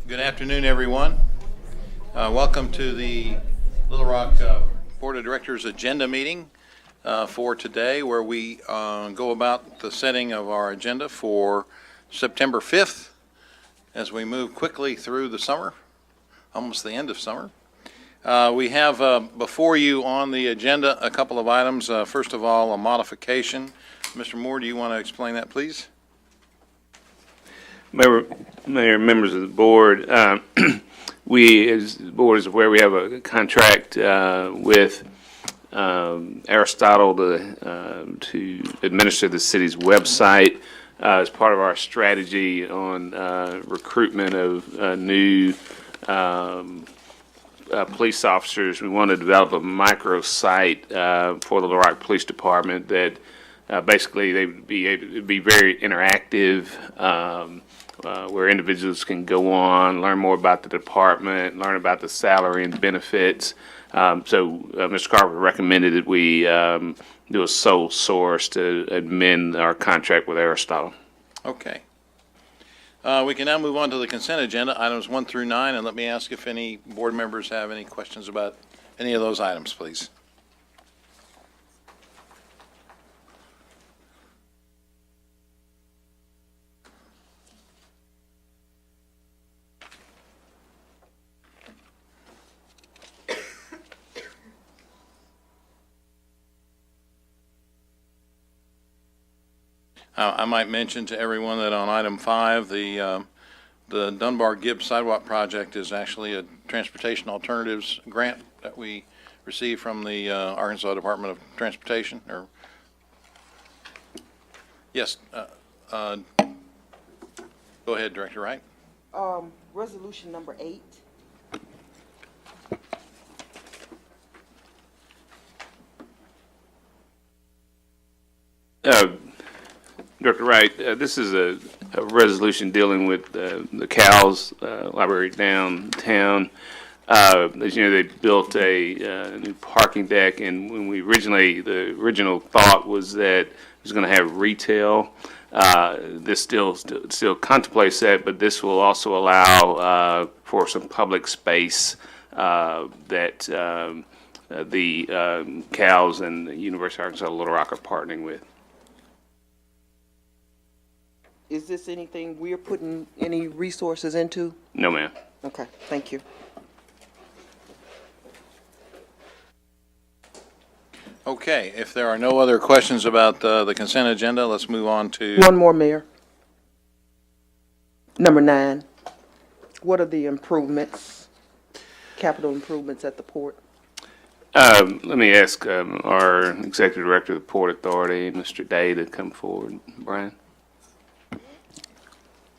Good afternoon, everyone. Welcome to the Little Rock Board of Directors agenda meeting for today, where we go about the setting of our agenda for September 5th as we move quickly through the summer, almost the end of summer. We have before you on the agenda a couple of items. First of all, a modification. Mr. Moore, do you want to explain that, please? Mayor, members of the board, we, as the board is aware, we have a contract with Aristotle to administer the city's website as part of our strategy on recruitment of new police officers. We want to develop a microsite for the Little Rock Police Department that basically they would be able to be very interactive. Where individuals can go on, learn more about the department, learn about the salary and benefits. Mr. Carver recommended that we do a sole source to amend our contract with Aristotle. Okay. We can now move on to the consent agenda, items 1 through 9, and let me ask if any board members have any questions about any of those items, please. I might mention to everyone that on item 5, the Dunbar-Gibbs Sidewalk Project is actually a transportation alternatives grant that we received from the Arkansas Department of Transportation. Yes, go ahead, Director Wright. Resolution number 8. Director Wright, this is a resolution dealing with the Cowles Library downtown. As you know, they built a new parking deck, and when the original thought was that it was going to have retail. This still contemplates that, but this will also allow for some public space that the Cowles and the University of Arkansas Little Rock are partnering with. Is this anything we're putting any resources into? No, ma'am. Okay, thank you. Okay, if there are no other questions about the consent agenda, let's move on to... One more, Mayor. Number 9. What are the improvements, capital improvements at the port? Let me ask our Executive Director of the Port Authority, Mr. Day, to come forward. Brian?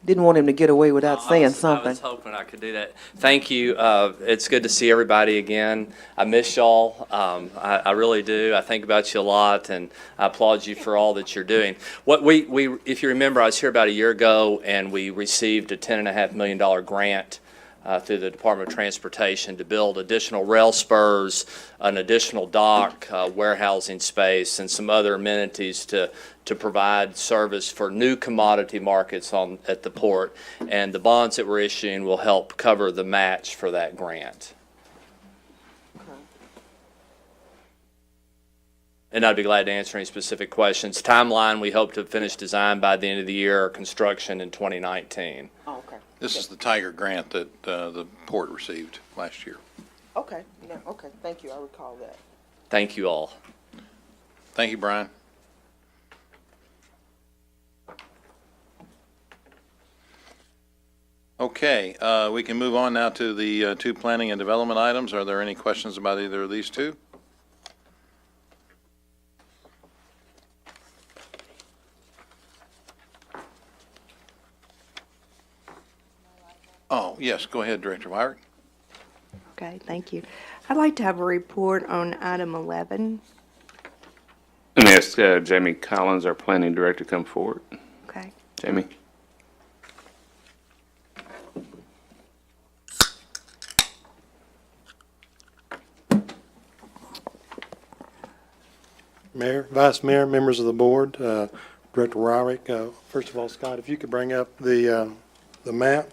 Didn't want him to get away without saying something. I was hoping I could do that. Thank you. It's good to see everybody again. I miss y'all. I really do. I think about you a lot, and I applaud you for all that you're doing. What we if you remember, I was here about a year ago, and we received a $10.5 million grant through the Department of Transportation to build additional rail spurs, an additional dock, warehousing space, and some other amenities to provide service for new commodity markets at the port. And the bonds that we're issuing will help cover the match for that grant. Okay. And I'd be glad to answer any specific questions. Timeline, we hope to finish design by the end of the year, or construction in 2019. Oh, okay. This is the Tiger grant that the port received last year. Okay. No, okay. Thank you. I recall that. Thank you all. Thank you, Brian. Okay, we can move on now to the 2 planning and development items. Are there any questions about either of these 2? Oh, yes, go ahead, Director Weirich. Okay, thank you. I'd like to have a report on item 11. Let me ask Jamie Collins, our Planning Director, to come forward. Okay. Jamie? Mayor, Vice Mayor, members of the board, Director Weirich. First of all, Scott, if you could bring up the map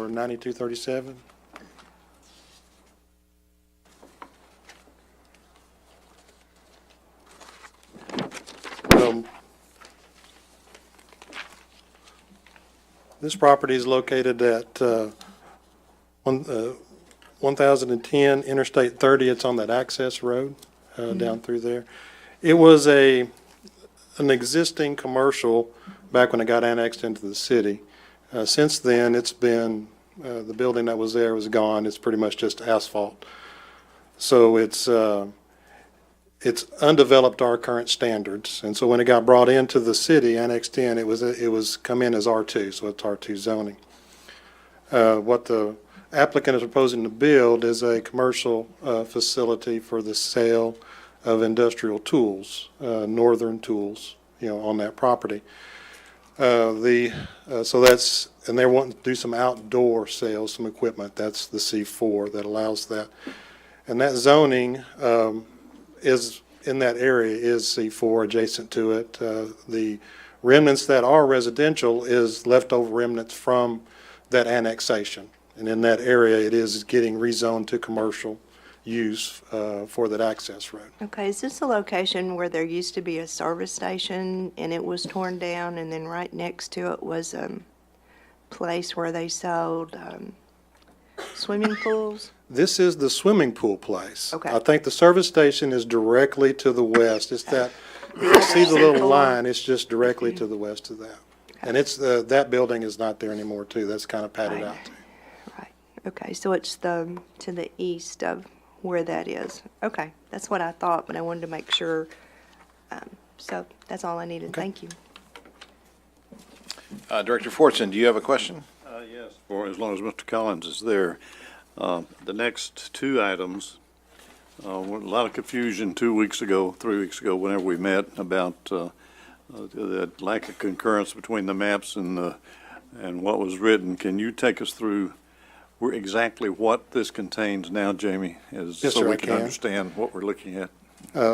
for 9237. This property is located at 1010 Interstate 30. It's on that access road down through there. It was an existing commercial back when it got annexed into the city. Since then, it's been, the building that was there was gone. It's pretty much just asphalt. So it's undeveloped to our current standards. And so when it got brought into the city, annexed in, it was come in as R2, so it's R2 zoning. What the applicant is proposing to build is a commercial facility for the sale of industrial tools, northern tools, on that property. So that's, and they're wanting to do some outdoor sales, some equipment. That's the C4 that allows that. And that zoning is, in that area, is C4 adjacent to it. The remnants that are residential is leftover remnants from that annexation. And in that area, it is getting rezoned to commercial use for that access road. Okay, is this a location where there used to be a service station and it was torn down, and then right next to it was a place where they sold swimming pools? This is the swimming pool place. Okay. I think the service station is directly to the west. It's that, if you see the little line, it's just directly to the west of that. And it's, that building is not there anymore too. That's kind of padded Right. out too. Right, okay, so it's to the east of where that is. Okay, that's what I thought, but I wanted to make sure. So that's all I needed. Thank you. Director Fortson, do you have a question? Yes, for as long as Mr. Collins is there. The next two items, a lot of confusion 2 weeks ago, 3 weeks ago, whenever we met about the lack of concurrence between the maps and what was written. Can you take us through exactly what this contains now, Jamie? Yes, so sir, we I can can. understand what we're looking at.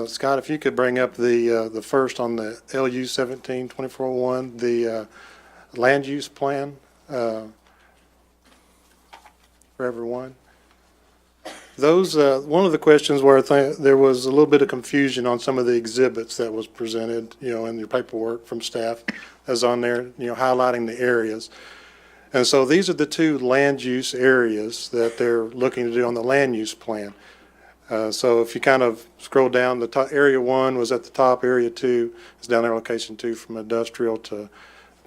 Scott, if you could bring up the first on the LU 17-2401, the land use plan for everyone. Those, one of the questions where I think there was a little bit of confusion on some of the exhibits that was presented, in your paperwork from staff as on there, highlighting the areas. And so these are the two land use areas that they're looking to do on the land use plan. So if you kind of scroll down, the top, area 1 was at the top, area 2 is down there, location 2 from industrial to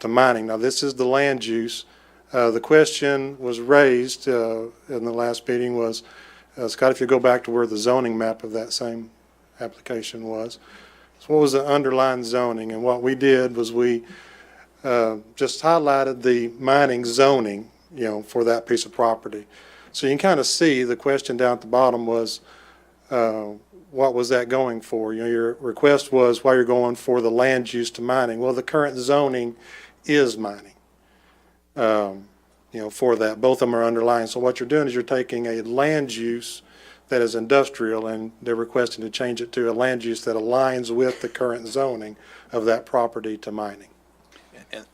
mining. Now this is the land use. The question was raised in the last meeting was, Scott, if you go back to where the zoning map of that same application was, so what was the underlying zoning? And what we did was we just highlighted the mining zoning, for that piece of property. So you can kind of see the question down at the bottom was, what was that going for? Your request was why you're going for the land use to mining. Well, the current zoning is mining, for that. Both of them are underlying. So what you're doing is you're taking a land use that is industrial, and they're requesting to change it to a land use that aligns with the current zoning of that property to mining.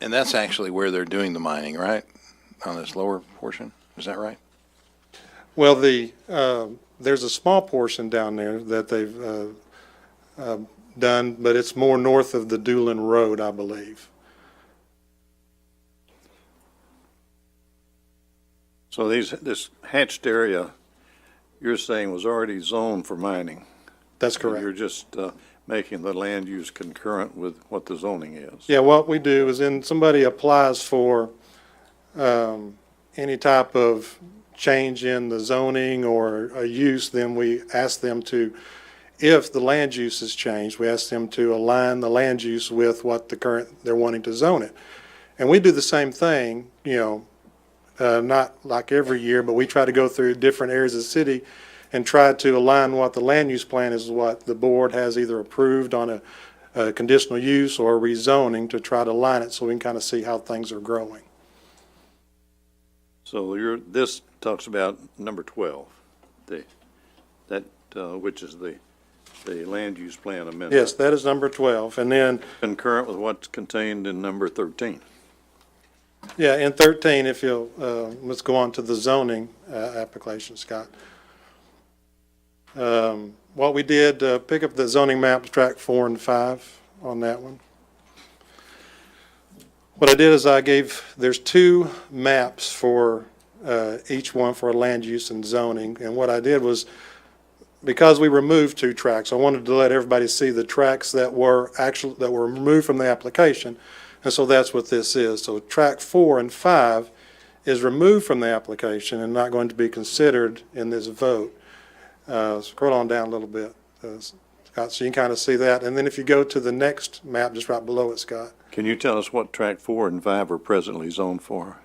And that's actually where they're doing the mining, right? On this lower portion, is that right? Well, there's a small portion down there that they've done, but it's more north of the Doolin Road, I believe. So this hatched area, you're saying was already zoned for mining. That's And correct. you're just making the land use concurrent with what the zoning is. Yeah, what we do is when somebody applies for any type of change in the zoning or a use, then we ask them to, if the land use has changed, we ask them to align the land use with what they're wanting to zone it. And we do the same thing, not like every year, but we try to go through different areas of the city and try to align what the land use plan is, what the board has either approved on a conditional use or rezoning, to try to align it so we can kind of see how things are growing. So this talks about number 12, which is the land use plan amendment. Yes, that is number 12. And then, Concurrent with what's contained in number 13. Yeah, in 13, if you'll, let's go on to the zoning application, Scott. What we did, pick up the zoning maps, track 4 and 5 on that one. What I did is there's 2 maps for each one for land use and zoning. And what I did was, because we removed 2 tracks, I wanted to let everybody see the tracks that were removed from the application. And so that's what this is. So track 4 and 5 is removed from the application and not going to be considered in this vote. Scroll on down a little bit, Scott, so you can kind of see that. And then if you go to the next map, just right below it, Scott. Can you tell us what track 4 and 5 are presently zoned for?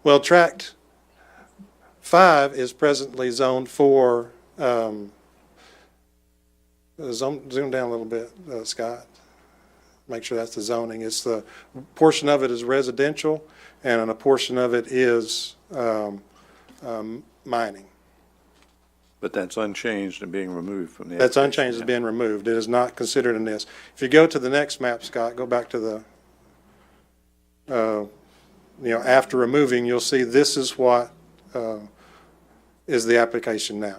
Well, tract 5 is presently zoned for, zoom down a little bit, Scott. Make sure that's the zoning. It's the portion of it is residential, and a portion of it is mining. But that's unchanged and being removed from the. That's application unchanged, is now. being removed. It is not considered in this. If you go to the next map, Scott, go back to the, after removing, you'll see this is what is the application now.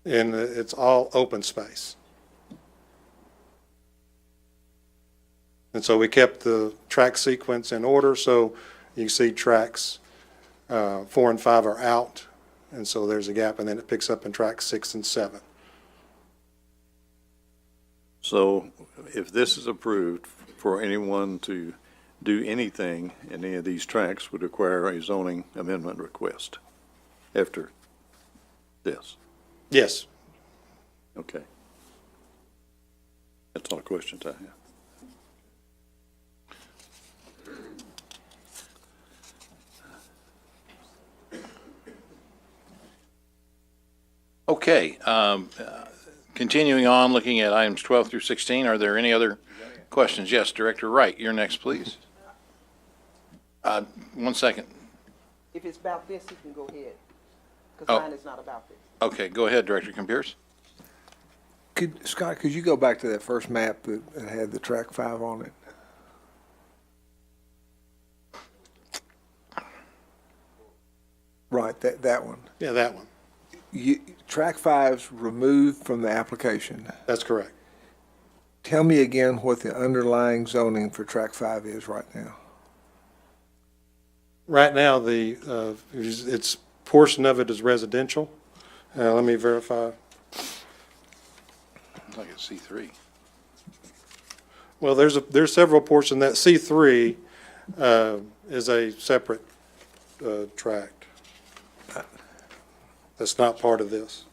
And it's all open space. And so we kept the track sequence in order, so you can see tracks 4 and 5 are out, and so there's a gap, and then it picks up in tracks 6 and 7. So if this is approved, for anyone to do anything in any of these tracks would require a zoning amendment request after this. Yes. Okay. That's all the questions I have. Okay, continuing on, looking at items 12 through 16, are there any other questions? Yes, Director Wright, you're next, please. 1 second. If it's about this, you can go ahead, Oh. because mine is not about this. Okay, go ahead, Director Pierce. Scott, could you go back to that first map that had the track 5 on it? Right, that one. Yeah, that one. Track 5's removed from the application. That's correct. Tell me again what the underlying zoning for track 5 is right now. Right now, it's portion of it is residential. Let me verify. Looks like it's C3. Well, there's several portions. That C3 is a separate tract. That's not part of this.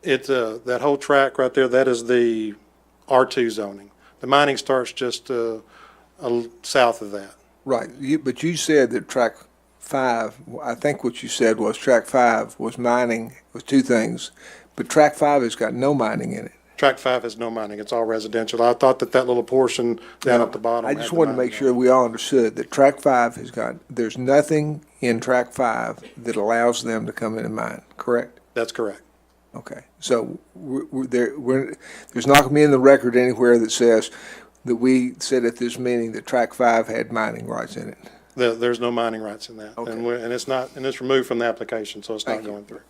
It's that whole track right there, that is the R2 zoning. The mining starts just south of that. Right, but you said that track 5, I think what you said was track 5 was mining, was 2 things, but track 5 has got no mining in it. Track 5 has no mining, it's all residential. I thought that little portion down at the bottom. I had just the wanted to mining make sure we all understood that track 5 has got, there's nothing in track 5 that allows them to come in and mine, correct? That's correct. Okay, so there's not going to be in the record anywhere that says that we said at this meeting that track 5 had mining rights in it. There's no mining rights in that. Okay. And it's not, and it's removed from the application, so it's not Thank you. going through.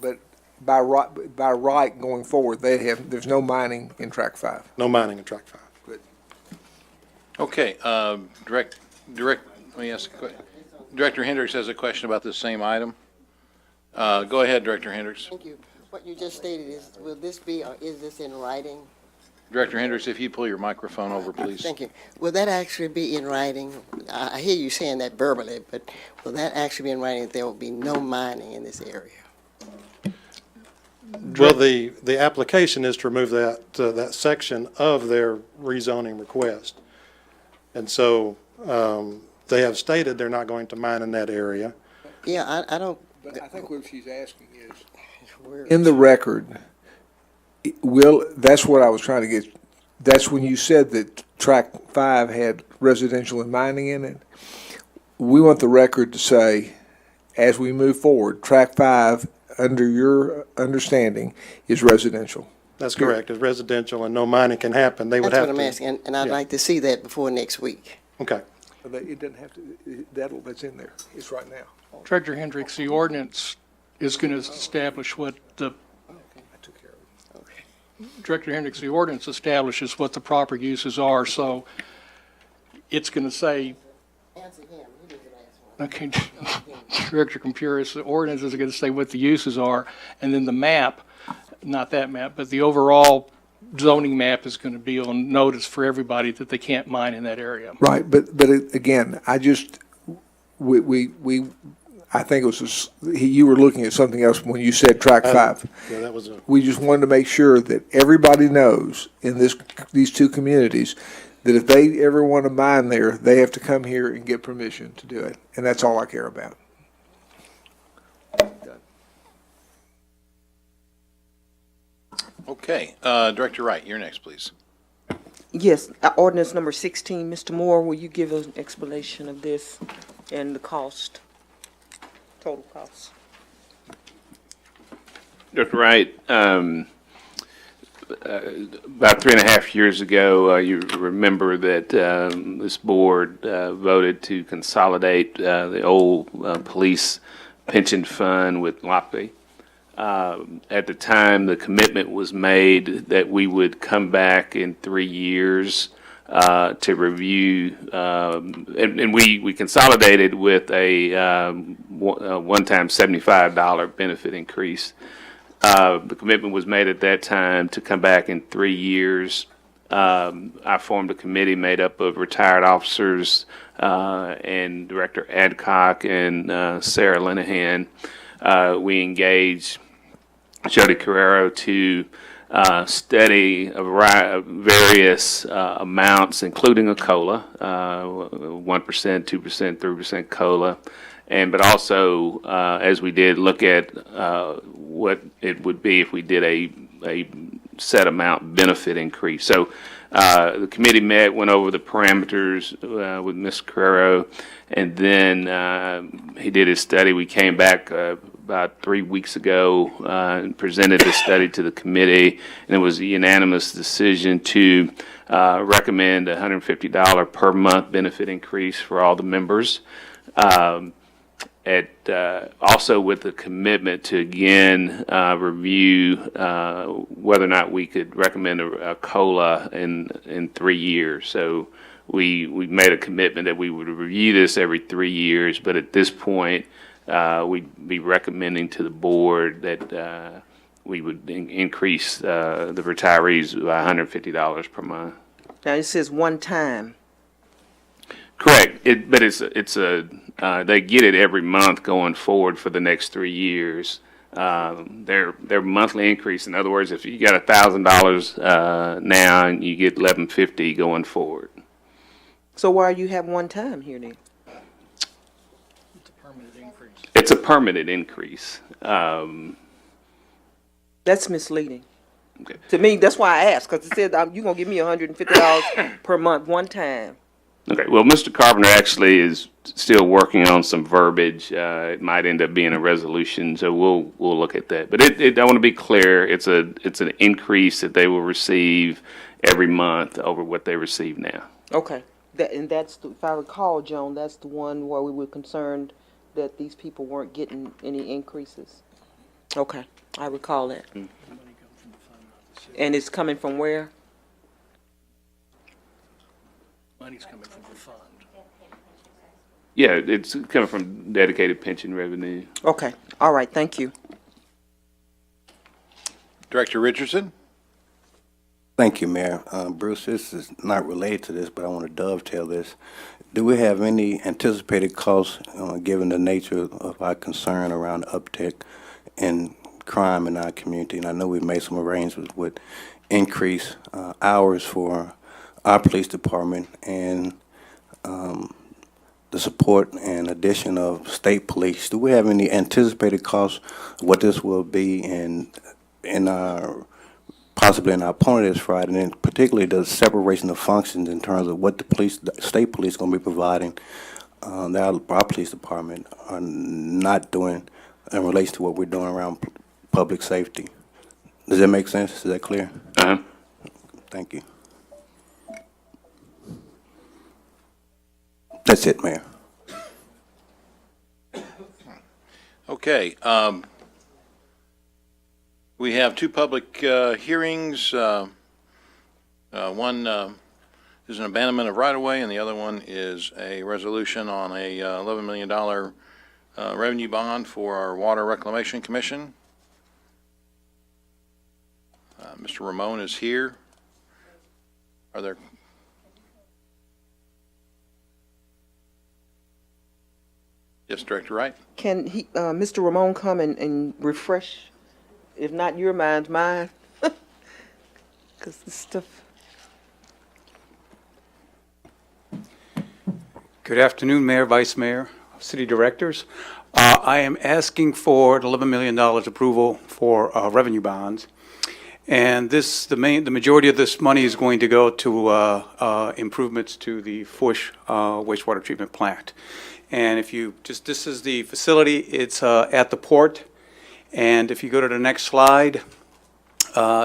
But by right going forward, there's no mining in track 5. No mining in track 5. Okay, let me ask a question. Director Hendricks has a question about this same item. Go ahead, Director Hendricks. Thank you. What you just stated is, will this be, or is this in writing? Director Hendricks, if you pull your microphone over, please. Thank you. Will that actually be in writing? I hear you saying that verbally, but will that actually be in writing that there will be no mining in this area? Well, the application is to remove that section of their rezoning request. And so, they have stated they're not going to mine in that area. Yeah, I don't. But I think what she's asking is, where- in the record, that's what I was trying to get, that's when you said that track 5 had residential and mining in it. We want the record to say, as we move forward, track 5 under your understanding, is residential. That's correct. It's residential and no mining can happen. They would That's have what to. I'm asking, and I'd yeah. like to see that before next week. Okay. It doesn't have to, that's in there. It's right now. Director Hendricks, the ordinance is going to establish what the, I took care of it. Director Hendricks, the ordinance establishes what the proper uses are, so it's going to say, Answer him, he did the last one. okay, Director Compuris, the ordinance is going to say what the uses are, and then the map, not that map, but the overall zoning map is going to be on notice for everybody that they can't mine in that area. Right, but again, I just, I think it was, you were looking at something else when you said track five. Yeah, that was a. We just wanted to make sure that everybody knows in these two communities that if they ever want to mine there, they have to come here and get permission to do it. And that's all I care about. Okay, Director Wright, you're next, please. Yes, ordinance number 16, Mr. Moore, will you give us an explanation of this and the cost, total cost? Dr. Wright, about 3.5 years ago, you remember that this board voted to consolidate the old police pension fund with Lockby. At the time, the commitment was made that we would come back in 3 years to review, and we consolidated with a one-time $75 benefit increase. The commitment was made at that time to come back in 3 years. I formed a committee made up of retired officers and Director Adcock and Sarah Linehan. We engaged Jody Carrero to study a variety of various amounts, including a COLA, 1%, 2%, 3% COLA, but also, as we did, look at what it would be if we did a set amount benefit increase. So the committee met, went over the parameters with Ms. Carrero, and then he did his study. We came back about 3 weeks ago and presented the study to the committee, and it was a unanimous decision to recommend a $150 per month benefit increase for all the members. Also with the commitment to again review whether or not we could recommend a COLA in 3 years. So we made a commitment that we would review this every 3 years, but at this point we'd be recommending to the board that we would increase the retirees by $150 per month. Now, it says one time. Correct. But they get it every month going forward for the next 3 years. Their monthly increase. In other words, if you got $1,000 now, and you get $1,150 going forward. So why you have one time here then? It's a permanent increase. It's a permanent increase. That's misleading. Okay. To me, that's why I asked, because it said you're going to give me $150 per month, one time. Okay. Well, Mr. Carpenter actually is still working on some verbiage. It might end up being a resolution, so we'll look at that. But I want to be clear. It's an increase that they will receive every month over what they receive now. Okay. That's, if I recall, Joan, that's the one where we were concerned that these people weren't getting any increases. Okay, I recall that. And it's coming from where? Money's coming from the fund. Yeah, it's coming from dedicated pension revenue. Okay, all right, thank you. Director Richardson? Thank you, Mayor. Bruce, this is not related to this, but I want to dovetail this. Do we have any anticipated costs, given the nature of our concern around uptick in crime in our community? And I know we've made some arrangements with increased hours for our police department and the support and addition of state police. Do we have any anticipated costs of what this will be in our possibly in our opponent this Friday, and then particularly the separation of functions in terms of what the state police going to be providing that our police department are not doing and relates to what we're doing around public safety. Does that make sense? Is that clear? Uh-huh. Thank you. That's it, Mayor. Okay, we have two public hearings. One is an abandonment of right-of-way, and the other one is a resolution on a $11 million revenue bond for our Water Reclamation Commission. Mr. Ramon is here. Are there? Yes, Director Wright? Can he, Mr. Ramon come and refresh, if not your mind, mine? Because this stuff. Good afternoon, Mayor, Vice Mayor, City Directors. I am asking for $11 million approval for revenue bonds. And the majority of this money is going to go to improvements to the Fush wastewater treatment plant. And this is the facility, it's at the port. And if you go to the next slide,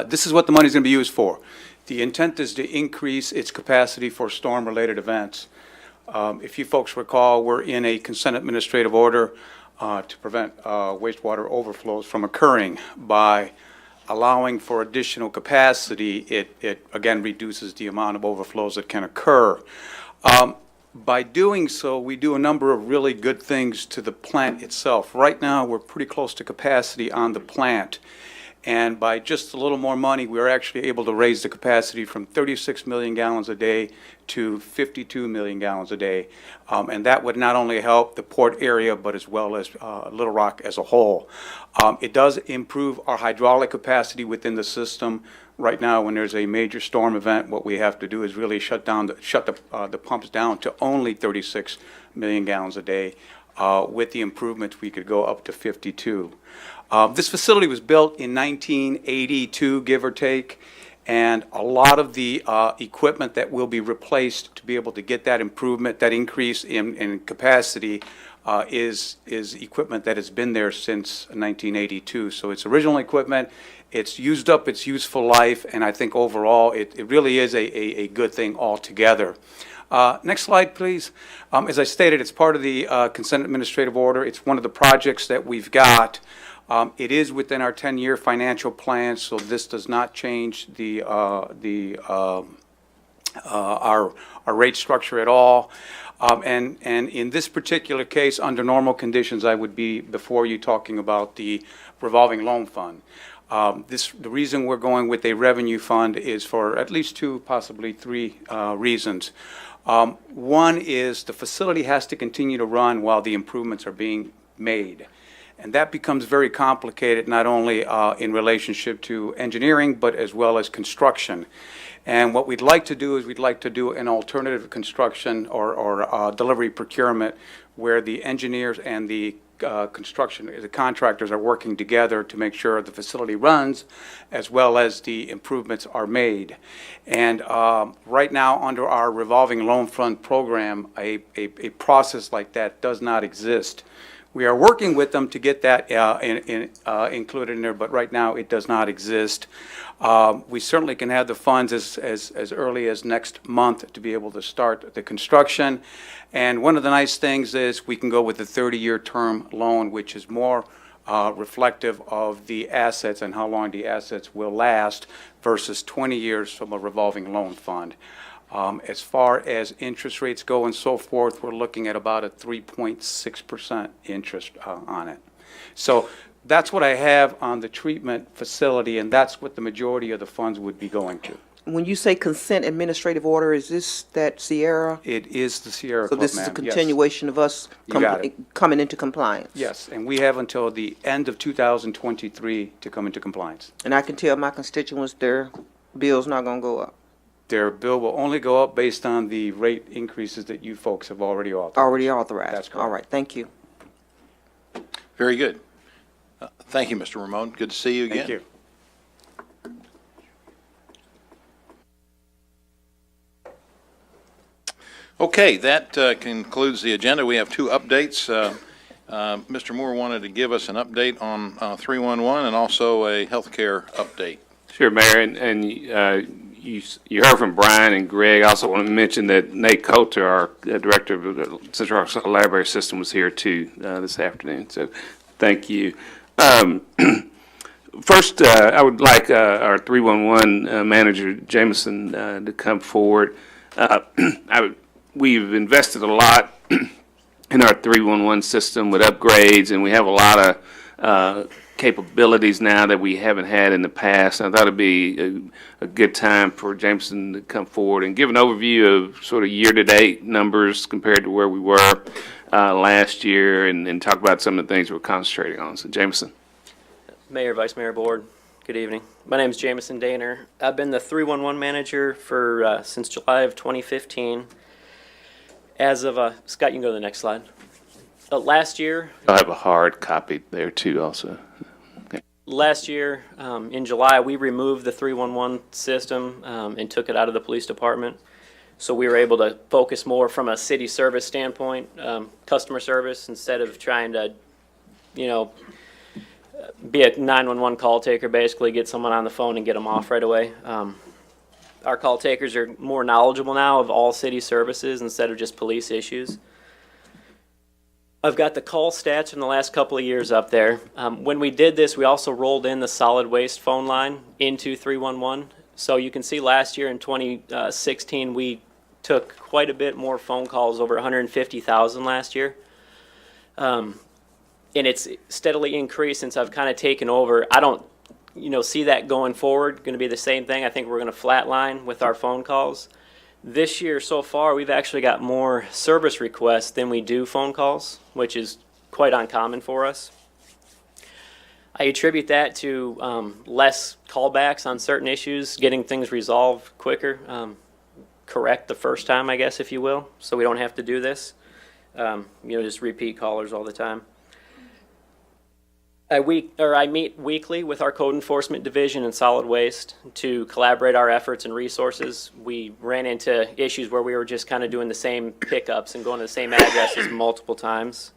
this is what the money is going to be used for. The intent is to increase its capacity for storm-related events. If you folks recall, we're in a consent administrative order to prevent wastewater overflows from occurring. By allowing for additional capacity, it again reduces the amount of overflows that can occur. By doing so, we do a number of really good things to the plant itself. Right now, we're pretty close to capacity on the plant. And by just a little more money, we're actually able to raise the capacity from 36 million gallons a day to 52 million gallons a day. And that would not only help the port area, but as well as Little Rock as a whole. It does improve our hydraulic capacity within the system. Right now, when there's a major storm event, what we have to do is really shut the pumps down to only 36 million gallons a day. With the improvements, we could go up to 52. This facility was built in 1982, give or take, and a lot of the equipment that will be replaced to be able to get that improvement, that increase in capacity, is equipment that has been there since 1982. So it's original equipment. It's used up its useful life, and I think overall it really is a good thing altogether. Next slide, please. As I stated, it's part of the consent administrative order. It's one of the projects that we've got. It is within our 10-year financial plan, so this does not change our rate structure at all. And in this particular case, under normal conditions, I would be before you talking about the revolving loan fund. The reason we're going with a revenue fund is for at least two, possibly three reasons. One is the facility has to continue to run while the improvements are being made. And that becomes very complicated, not only in relationship to engineering, but as well as construction. And what we'd like to do is we'd like to do an alternative construction or delivery procurement where the engineers and the the contractors are working together to make sure the facility runs as well as the improvements are made. And right now, under our revolving loan fund program, a process like that does not exist. We are working with them to get that included in there, but right now it does not exist. We certainly can have the funds as early as next month to be able to start the construction. And one of the nice things is we can go with a 30-year term loan, which is more reflective of the assets and how long the assets will last versus 20 years from a revolving loan fund. As far as interest rates go and so forth, we're looking at about a 3.6% interest on it. So that's what I have on the treatment facility, and that's what the majority of the funds would be going to. When you say consent administrative order, is this that Sierra? It is the Sierra So Club, this is a ma'am. Yes. continuation of us You got it. coming into compliance? Yes, and we have until the end of 2023 to come into compliance. And I can tell my constituents their bill's not gonna go up. Their bill will only go up based on the rate increases that you folks have already authorized. Already authorized? That's correct. All right, thank you. Very good. Thank you, Mr. Ramon. Good to see you again. Thank you. Okay, that concludes the agenda. We have two updates. Mr. Moore wanted to give us an update on 311 and also a healthcare update. Sure, Mayor, and you heard from Brian and Greg. I also want to mention that Nate Coulter, our director of the Central Arkansas Library System, was here too this afternoon. So, thank you. First, I would like our 311 manager, Jameson, to come forward. We've invested a lot in our 311 system with upgrades, and we have a lot of capabilities now that we haven't had in the past. I thought it'd be a good time for Jameson to come forward and give an overview of sort of year-to-date numbers compared to where we were last year, and talk about some of the things we're concentrating on. So, Jameson. Mayor, Vice Mayor, Board, good evening. My name is Jameson Daner. I've been the 311 manager for since July of 2015. As of, Scott, you can go to the next slide. Last year, I'll have a hard copy there too also. Last year, in July, we removed the 311 system and took it out of the police department. So we were able to focus more from a city service standpoint, customer service, instead of trying to, be a 911 call taker, basically get someone on the phone and get them off right away. Our call takers are more knowledgeable now of all city services instead of just police issues. I've got the call stats from the last couple of years up there. When we did this, we also rolled in the solid waste phone line into 311. So you can see last year in 2016, we took quite a bit more phone calls, over 150,000 last year. And it's steadily increased since I've kind of taken over. I don't, see that going forward, going to be the same thing. I think we're going to flatline with our phone calls. This year so far, we've actually got more service requests than we do phone calls, which is quite uncommon for us. I attribute that to less callbacks on certain issues, getting things resolved quicker, correct the first time, I guess, if you will, so we don't have to do this. Just repeat callers all the time. I meet weekly with our code enforcement division and solid waste to collaborate our efforts and resources. We ran into issues where we were just kind of doing the same pickups and going to the same addresses multiple times,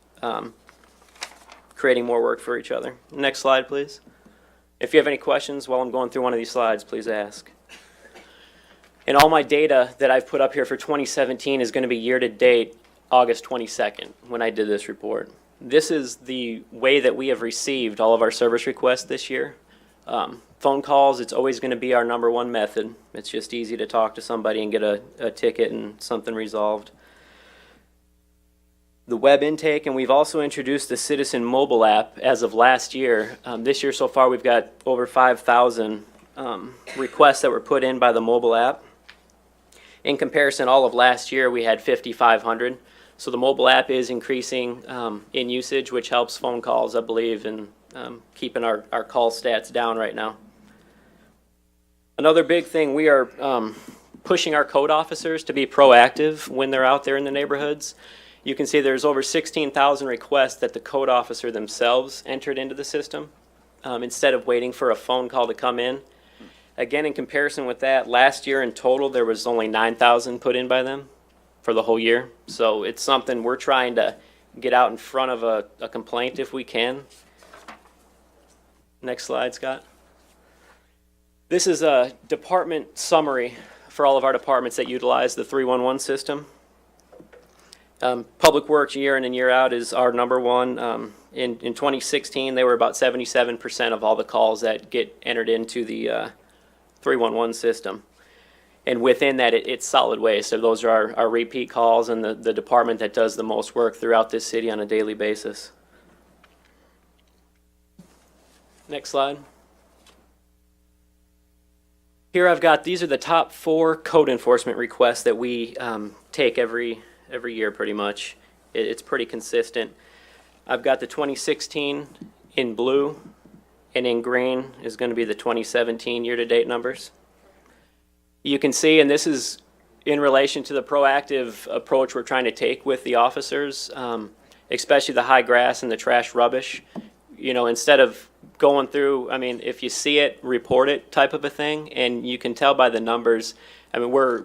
creating more work for each other. Next slide, please. If you have any questions while I'm going through one of these slides, please ask. And all my data that I've put up here for 2017 is going to be year-to-date August 22nd when I did this report. This is the way that we have received all of our service requests this year. Phone calls, it's always going to be our number one method. It's just easy to talk to somebody and get a ticket and something resolved. The web intake, and we've also introduced the Citizen mobile app as of last year. This year so far we've got over 5,000 requests that were put in by the mobile app. In comparison, all of last year we had 5,500. So the mobile app is increasing in usage, which helps phone calls, I believe, and keeping our call stats down right now. Another big thing, we are pushing our code officers to be proactive when they're out there in the neighborhoods. You can see there's over 16,000 requests that the code officer themselves entered into the system instead of waiting for a phone call to come in. Again, in comparison with that, last year in total there was only 9,000 put in by them for the whole year. So it's something we're trying to get out in front of a complaint if we can. Next slide, Scott. This is a department summary for all of our departments that utilize the 311 system. Public Works year in and year out is our number one. In 2016, they were about 77% of all the calls that get entered into the 311 system. And within that, it's solid waste. So those are our repeat calls and the department that does the most work throughout this city on a daily basis. Next slide. Here I've got, these are the top 4 code enforcement requests that we take every year pretty much. It's pretty consistent. I've got the 2016 in blue, and in green is going to be the 2017 year-to-date numbers. You can see, and this is in relation to the proactive approach we're trying to take with the officers, especially the high grass and the trash rubbish. Instead of going through, if you see it, report it type of a thing, and you can tell by the numbers. We're,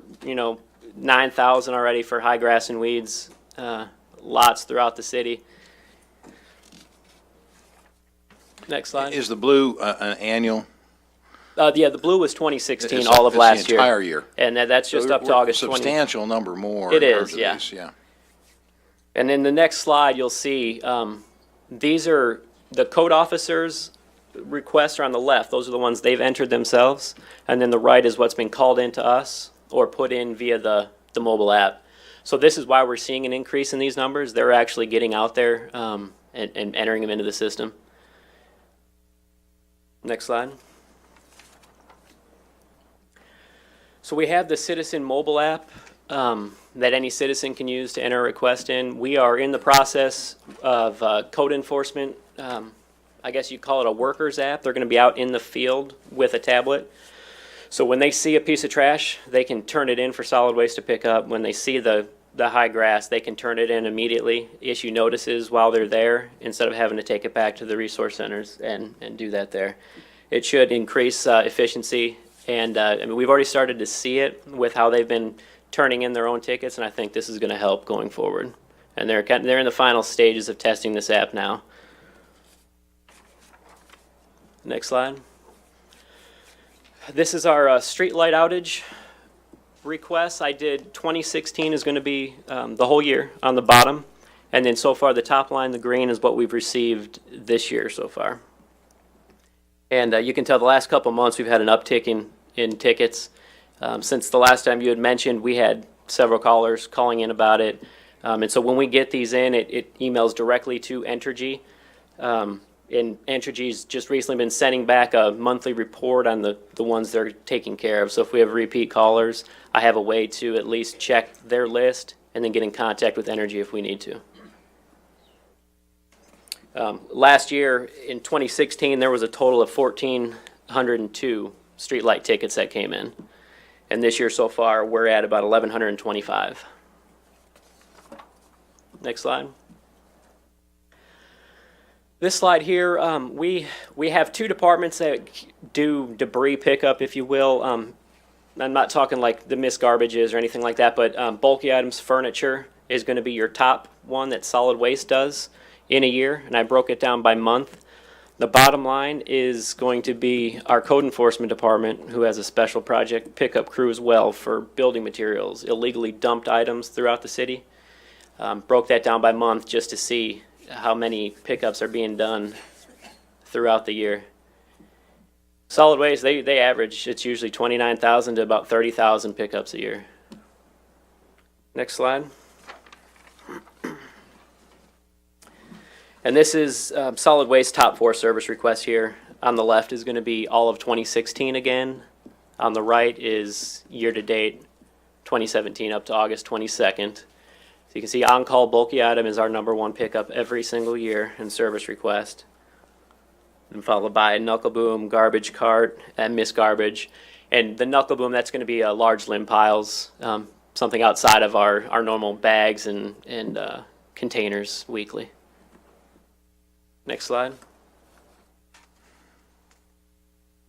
9,000 already for high grass and weeds lots throughout the city. Next slide. Is the blue an annual? Yeah, the blue was 2016, It's- all of it's last the year. entire year. And that's just So up to we're August 20. Substantial number more. It in is, terms of yeah. these, yeah. And in the next slide, you'll see, these are the code officers' requests are on the left. Those are the ones they've entered themselves. And then the right is what's been called into us or put in via the mobile app. So this is why we're seeing an increase in these numbers. They're actually getting out there and entering them into the system. Next slide. So we have the Citizen mobile app that any citizen can use to enter a request in. We are in the process of code enforcement. I guess you call it a workers app. They're going to be out in the field with a tablet. So when they see a piece of trash, they can turn it in for solid waste to pick up. When they see the high grass, they can turn it in immediately, issue notices while they're there, instead of having to take it back to the resource centers and do that there. It should increase efficiency, and I mean, we've already started to see it with how they've been turning in their own tickets, and I think this is going to help going forward. And they're in the final stages of testing this app now. Next slide. This is our street light outage requests. I did 2016 is going to be the whole year on the bottom, and then so far the top line, the green, is what we've received this year so far. And you can tell the last couple months we've had an uptick in tickets. Since the last time you had mentioned, we had several callers calling in about it. And so when we get these in, it emails directly to Entergy. And Entergy's just recently been sending back a monthly report on the ones they're taking care of. So if we have repeat callers, I have a way to at least check their list and then get in contact with Entergy if we need to. Last year, in 2016, there was a total of 1,402 streetlight tickets that came in. And this year so far, we're at about 1,125. Next slide. This slide here, we have two departments that do debris pickup, if you will. I'm not talking like the missed garbages or anything like that, but bulky items, furniture is going to be your top one that solid waste does in a year, and I broke it down by month. The bottom line is going to be our code enforcement department, who has a special project pickup crew as well for building materials, illegally dumped items throughout the city. Broke that down by month just to see how many pickups are being done throughout the year. Solid waste, they average, it's usually 29,000 to about 30,000 pickups a year. Next slide. And this is solid waste top 4 service requests here. On the left is going to be all of 2016 again. On the right is year-to-date 2017 up to August 22nd. So you can see on-call bulky item is our #1 pickup every single year in service request. And followed by knuckle boom, garbage cart, and missed garbage. And the knuckle boom, that's going to be large limb piles, something outside of our normal bags and containers weekly. Next slide.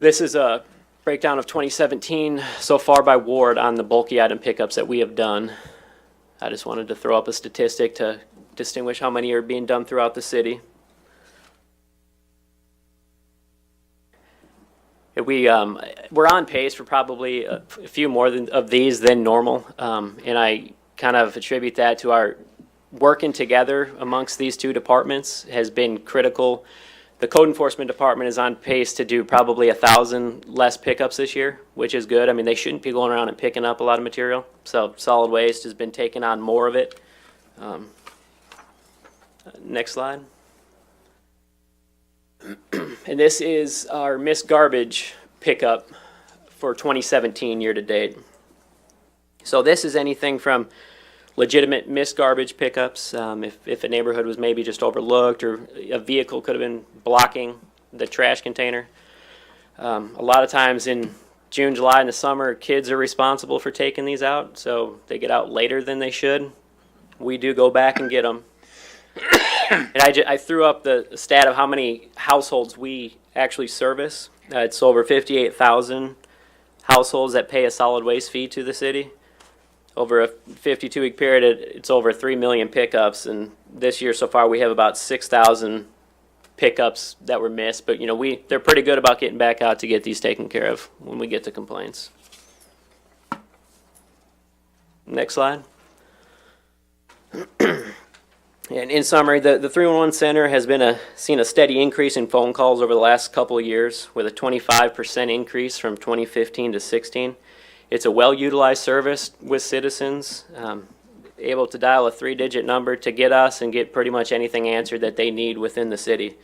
This is a breakdown of 2017 so far by ward on the bulky item pickups that we have done. I just wanted to throw up a statistic to distinguish how many are being done throughout the city. We're on pace for probably a few more of these than normal, and I kind of attribute that to our working together amongst these two departments has been critical. The code enforcement department is on pace to do probably 1,000 less pickups this year, which is good. I mean, they shouldn't be going around and picking up a lot of material. So solid waste has been taking on more of it. Next slide. And this is our missed garbage pickup for 2017 year to date. So this is anything from legitimate missed garbage pickups, if a neighborhood was maybe just overlooked or a vehicle could have been blocking the trash container. A lot of times in June, July, and the summer, kids are responsible for taking these out, so they get out later than they should. We do go back and get them. And I threw up the stat of how many households we actually service. It's over 58,000 households that pay a solid waste fee to the city. Over a 52-week period, it's over 3 million pickups, and this year so far we have about 6,000 pickups that were missed, but, they're pretty good about getting back out to get these taken care of when we get to complaints. Next slide. And in summary, the 311 Center has seen a steady increase in phone calls over the last couple of years, with a 25% increase from 2015 to 16. It's a well-utilized service with citizens, able to dial a 3-digit number to get us and get pretty much anything answered that they need within the city,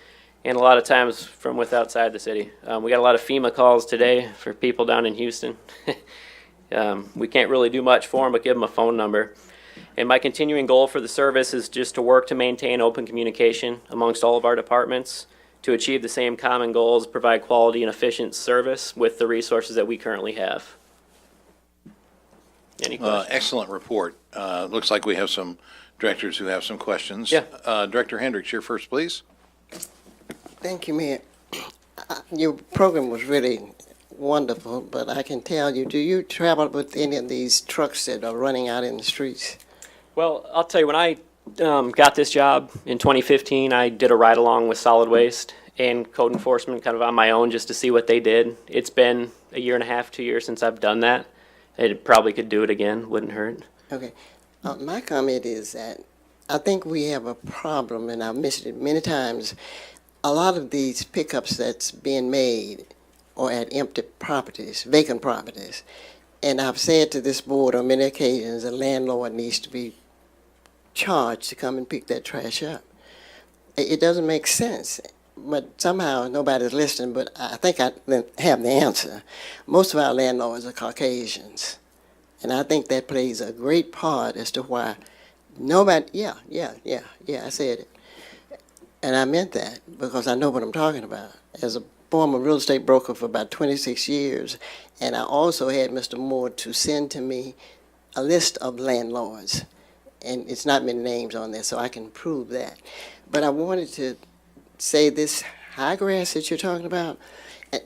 and a lot of times from outside the city. We got a lot of FEMA calls today for people down in Houston. We can't really do much for them but give them a phone number. And my continuing goal for the service is just to work to maintain open communication amongst all of our departments to achieve the same common goals, provide quality and efficient service with the resources that we currently have. Any questions? Excellent report. Looks like we have some directors who have some questions. Yeah. Director Hendricks, you're first, please. Thank you, Mayor. Your program was really wonderful, but I can tell you, do you travel with any of these trucks that are running out in the streets? Well, I'll tell you, when I got this job in 2015, I did a ride-along with solid waste and code enforcement kind of on my own just to see what they did. It's been a year and a half, 2 years since I've done that. I probably could do it again, wouldn't hurt. Okay. My comment is that I think we have a problem, and I've mentioned it many times. A lot of these pickups that's being made are at empty properties, vacant properties. And I've said to this board on many occasions, the landlord needs to be charged to come and pick that trash up. It doesn't make sense, but somehow nobody's listening, but I think I have the answer. Most of our landlords are Caucasians, and I think that plays a great part as to why nobody, I said it. And I meant that because I know what I'm talking about. As a former real estate broker for about 26 years, and I also had Mr. Moore to send to me a list of landlords, and it's not many names on there, so I can prove that. But I wanted to say this high grass that you're talking about,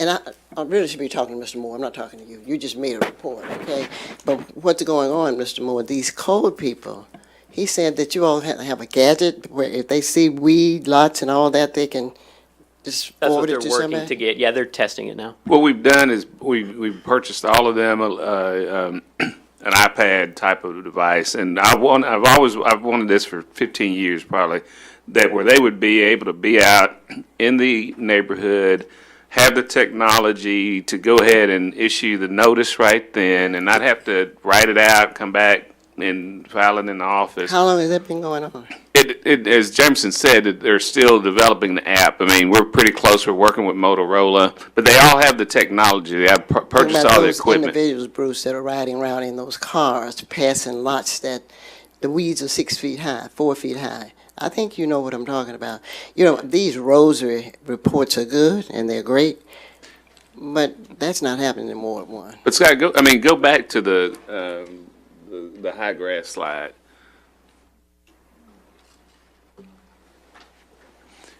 and I really should be talking to Mr. Moore. I'm not talking to you. You just made a report, okay? But what's going on, Mr. Moore, these code people, he said that you all have a gadget where if they see weed lots and all that, they can just That's what forward they're it to working somebody? to get. Yeah, they're testing it now. What we've done is we've purchased all of them an iPad type of device, and I've wanted this for 15 years probably, that where they would be able to be out in the neighborhood, have the technology to go ahead and issue the notice right then, and not have to write it out, come back and file it in the office. How long has that been going on? As Jameson said, that they're still developing the app. I mean, we're pretty close. We're working with Motorola, but they all have the technology. They have purchased all the equipment. Those individuals, Bruce, that are riding around in those cars, passing lots that the weeds are 6 feet high, 4 feet high. I think you know what I'm talking about. You know, these rosary reports are good and they're great, but that's not happening in Ward 1. But Scott, go back to the high grass slide.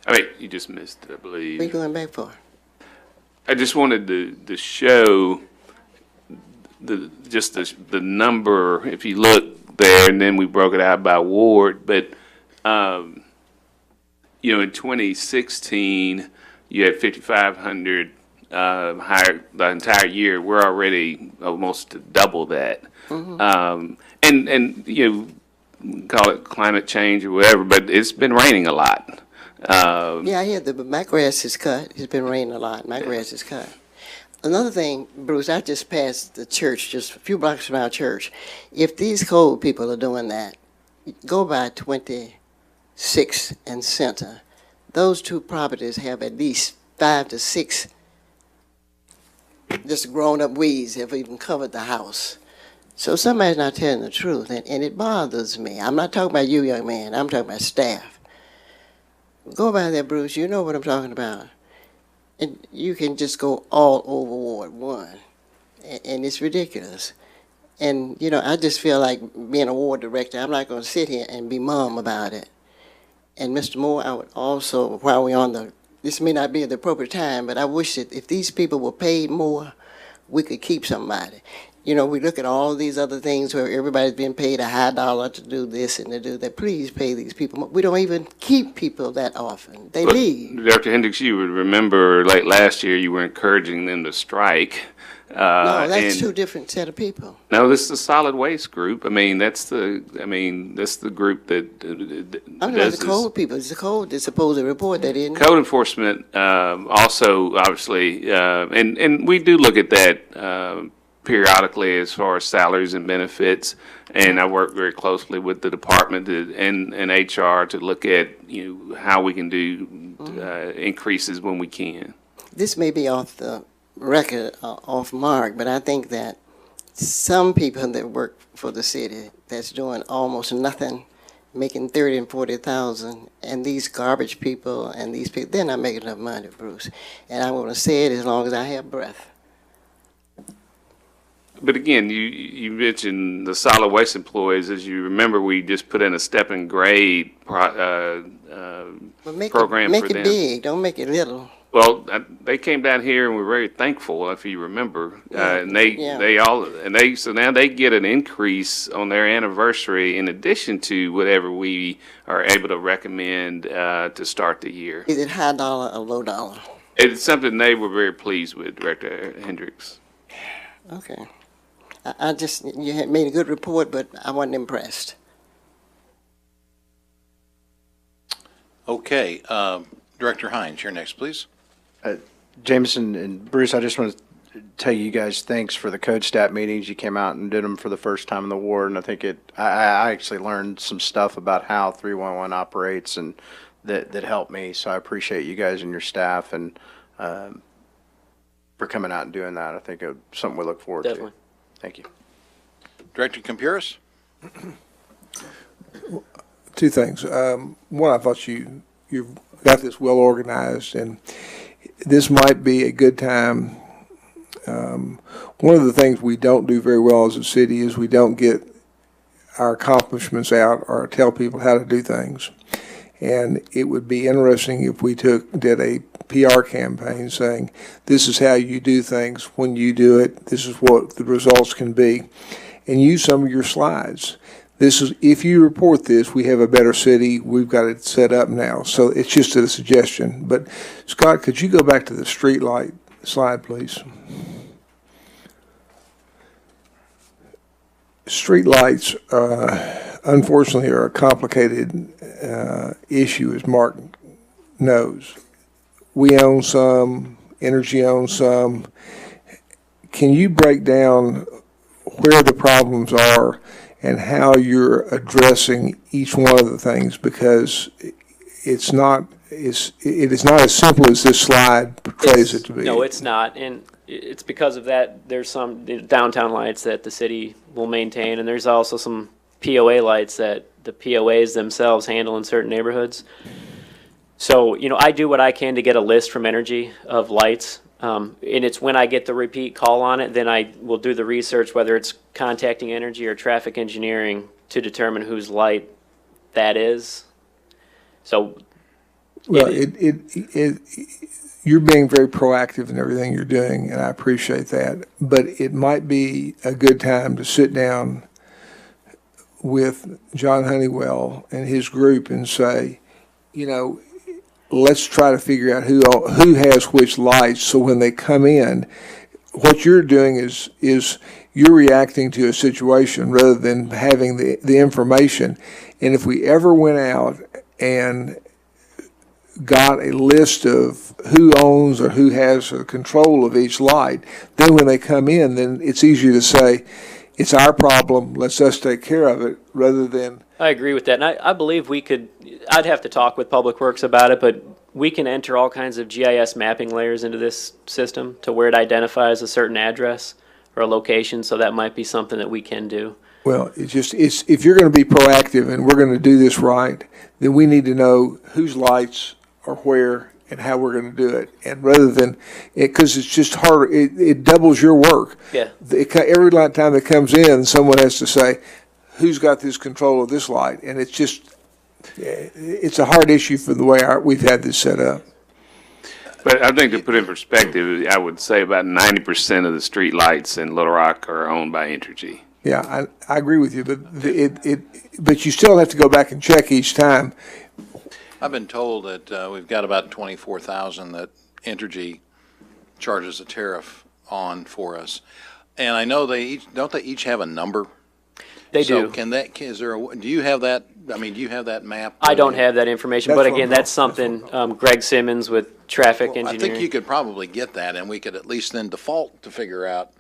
I mean, you just missed it, I believe. What are you going back for? I just wanted to show the number, if you look there, and then we broke it out by ward. But, in 2016, you had 5,500 hired the entire year. We're already almost double that. Mm-hmm. And call it climate change or whatever, but it's been raining a lot. Yeah, I hear my grass is cut. It's been raining a lot. My grass is cut. Another thing, Bruce, I just passed the church, just a few blocks from our church. If these code people are doing that, go by 26 and Center. Those two properties have at least 5 to 6 just grown-up weeds have even covered the house. So somebody's not telling the truth, and it bothers me. I'm not talking about you, young man. I'm talking about staff. Go by there, Bruce. You know what I'm talking about. And you can just go all over Ward 1. And it's ridiculous. And, I just feel like being a ward director, I'm not going to sit here and be mum about it. And Mr. Moore, I would also, while we're on this may not be at the appropriate time, but I wish that if these people were paid more, we could keep somebody. You know, we look at all these other things where everybody's being paid a high dollar to do this and to do that. Please pay these people more. We don't even keep people that often. They But, leave. Dr. Hendricks, you would remember late last year, you were encouraging them to strike. No, that's and- two different set of people. No, this is the solid waste group. that's the group that I'm talking about does the this. code people. It's the code that's supposed to report that, isn't it? Code enforcement, also, obviously, and we do look at that, periodically as far as salaries and benefits. And I work very closely with the department and HR to look at, how we can do, increases when we can. This may be off the record, off mark, but I think that some people that work for the city that's doing almost nothing, making 30 and 40,000, and these garbage people and these people, they're not making enough money, Bruce. And I'm going to say it as long as I have breath. But again, you mentioned the solid waste employees. As you remember, we just put in a step and grade But make program it, make for it them. big, don't make it little. Well, they came down here and were very thankful, if you remember. And so now they get an increase on their anniversary in addition to whatever we are able to recommend to start the year. Is it high dollar or low dollar? It's something they were very pleased with, Director Hendricks. Okay. I just, you had made a good report, but I wasn't impressed. Okay, Director Hines, you're next, please. Jameson and Bruce, I just want to tell you guys thanks for the code stat meetings. You came out and did them for the first time in the ward, and I think I actually learned some stuff about how 311 operates, and that helped me. So I appreciate you guys and your staff and for coming out and doing that. I think it's something we look forward Definitely. to. Thank you. Director Campuris? Two things. One, I thought you've got this well organized, and this might be a good time. One of the things we don't do very well as a city is we don't get our accomplishments out or tell people how to do things. And it would be interesting if we did a PR campaign saying, this is how you do things. When you do it, this is what the results can be. And use some of your slides. This is, if you report this, we have a better city. We've got it set up now. So it's just a suggestion. But Scott, could you go back to the street light slide, please? Street lights, unfortunately, are a complicated issue, as Mark knows. We own some, Energy owns some. Can you break down where the problems are and how you're addressing each one of the things? Because it is not as simple as this slide portrays it to be. No, it's not, and it's because of that. There's some downtown lights that the city will maintain, and there's also some POA lights that the POAs themselves handle in certain neighborhoods. So, I do what I can to get a list from Energy of lights, and it's when I get the repeat call on it, then I will do the research, whether it's contacting Energy or traffic engineering, to determine whose light that is. So, well, you're being very proactive in everything you're doing, and I appreciate that. But it might be a good time to sit down with John Honeywell and his group and say, let's try to figure out who has which lights, so when they come in, what you're doing is you're reacting to a situation rather than having the information. And if we ever went out and got a list of who owns or who has control of each light, then when they come in, then it's easier to say, it's our problem, let's us take care of it, rather than... I agree with that, and I believe we could, I'd have to talk with Public Works about it, but we can enter all kinds of GIS mapping layers into this system to where it identifies a certain address or a location, so that might be something that we can do. Well, it's if you're going to be proactive and we're going to do this right, then we need to know whose lights are where and how we're going to do it. And rather than, because it's just harder, it doubles your work. Yeah. Every time that comes in, someone has to say, who's got this control of this light? And it's just, it's a hard issue for the way we've had this set up. But I think to put in perspective, I would say about 90% of the street lights in Little Rock are owned by Entergy. Yeah, I agree with you, but but you still have to go back and check each time. I've been told that we've got about 24,000 that Entergy charges a tariff on for us. And I know don't they each have a number? They So do. do you have that, do you have that map? I don't have that information, That's but what again, I'm- that's something Greg Simmons with traffic Well, I think you engineering. could probably get that, and we could at least then default to figure out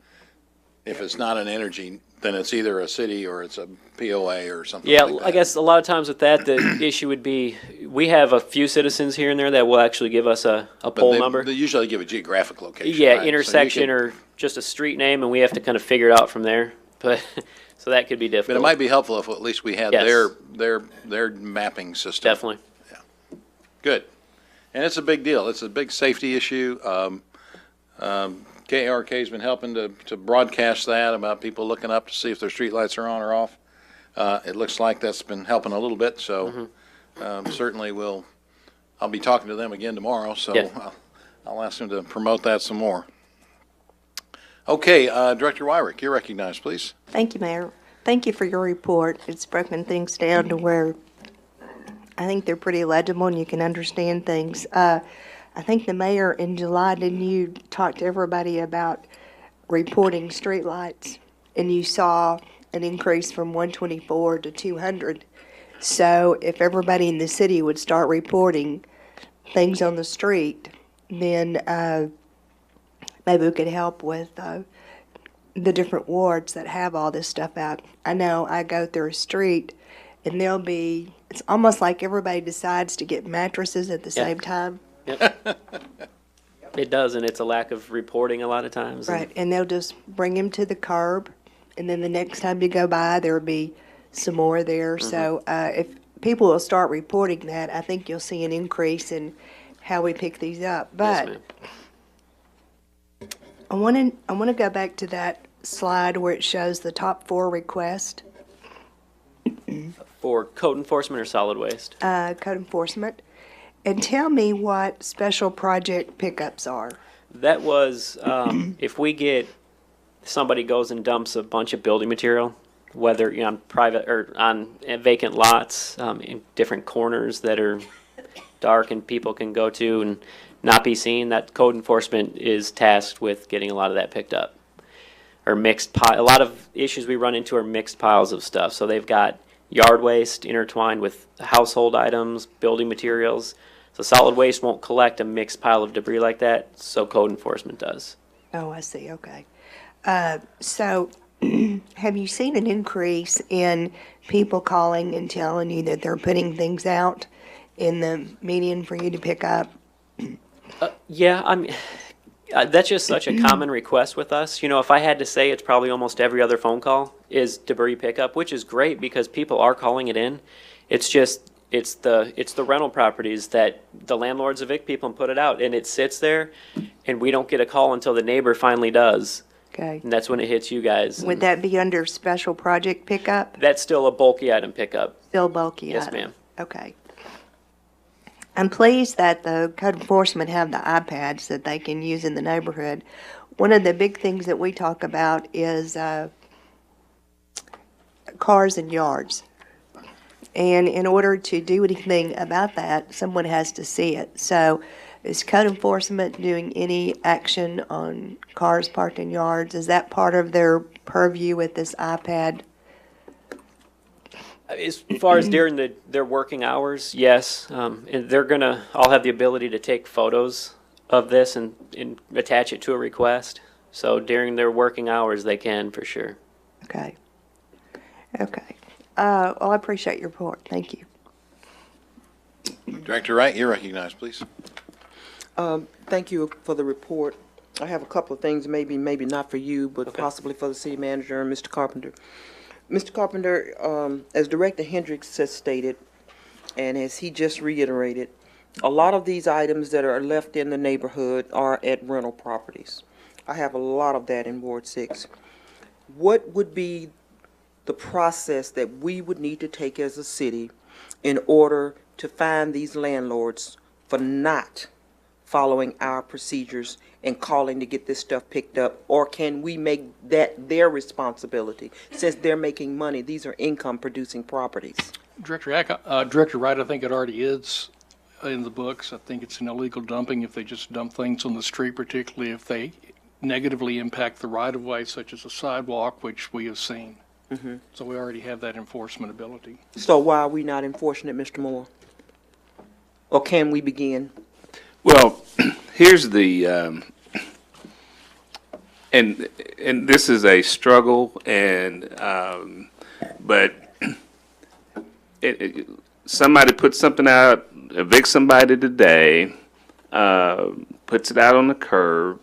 if it's not an Entergy, then it's either a city or it's a POA or something Yeah, like that. I guess a lot of times with that, the issue would be, we have a few citizens here and there that will actually give us a But poll they- number. They usually give a geographic location, Yeah, right? So you intersection could- or just a street name, and we have to kind of figure it out from there. But, so that could be But difficult. it might be helpful if at least we had Yes. their mapping system. Definitely. Good. And it's a big deal. It's a big safety issue. KRK's been helping to broadcast that about people looking up to see if their streetlights are on or off. It looks like that's been helping a little bit, so certainly I'll be talking to them again tomorrow, so Yeah. I'll ask them to promote that some more. Okay, Director Wyrick, you're recognized, please. Thank you, Mayor. Thank you for your report. It's broken things down to where I think they're pretty legible and you can understand things. I think the mayor in July, didn't you talk to everybody about reporting streetlights? And you saw an increase from 124 to 200. So if everybody in the city would start reporting things on the street, then maybe we could help with the different wards that have all this stuff out. I know I go through a street and it's almost like everybody decides to get mattresses at the same time. It does, and it's a lack of reporting a lot of times. and- Right, and they'll just bring him to the curb, and then the next time you go by, there'll be some more there. So if people will start reporting that, I think you'll see an increase in how we pick these up. Yes, But ma'am. I want to go back to that slide where it shows the top 4 requests, For code enforcement or solid waste? code enforcement, and tell me what special project pickups are. That was, if we get, somebody goes and dumps a bunch of building material, whether, on private or on vacant lots, in different corners that are dark and people can go to and not be seen, that code enforcement is tasked with getting a lot of that picked up. Or a lot of issues we run into are mixed piles of stuff. So they've got yard waste intertwined with household items, building materials. So solid waste won't collect a mixed pile of debris like that, so code enforcement does. Oh, I see, okay. So have you seen an increase in people calling and telling you that they're putting things out in the median for you to pick up? Yeah, that's just such a common request with us. If I had to say, it's probably almost every other phone call is debris pickup, which is great because people are calling it in. It's just, it's the rental properties that the landlords evict people and put it out, and it sits there, and we don't get a call until the neighbor finally does, Okay. and that's when it hits you guys. Would that be under special project pickup? That's still a bulky item pickup. Still bulky Yes, item? ma'am. Okay. I'm pleased that the code enforcement have the iPads that they can use in the neighborhood. One of the big things that we talk about is cars and yards. And in order to do anything about that, someone has to see it. So is code enforcement doing any action on cars parked in yards? Is that part of their purview with this iPad? As far as during their working hours, yes. And they're gonna all have the ability to take photos of this and attach it to a request. So during their working hours, they can for sure. Okay. Okay. Well, I appreciate your report. Thank you. Director Wright, you're recognized, please. Thank you for the report. I have a couple of things, maybe not for you, but Okay. possibly for the city manager and Mr. Carpenter. Mr. Carpenter, as Director Hendricks has stated, and as he just reiterated, a lot of these items that are left in the neighborhood are at rental properties. I have a lot of that in Ward 6. What would be the process that we would need to take as a city in order to find these landlords for not following our procedures and calling to get this stuff picked up? Or can we make that their responsibility? Since they're making money, these are income-producing properties. Director Wright, I think it already is in the books. I think it's an illegal dumping if they just dump things on the street, particularly if they negatively impact the right-of-way, such as a sidewalk, which we have seen. So we already have that enforcement ability. So why are we not enforcing it, Mr. Moore? Or can we begin? Well, here's the, and this is a struggle, and, but somebody puts something out, evicts somebody today, puts it out on the curb,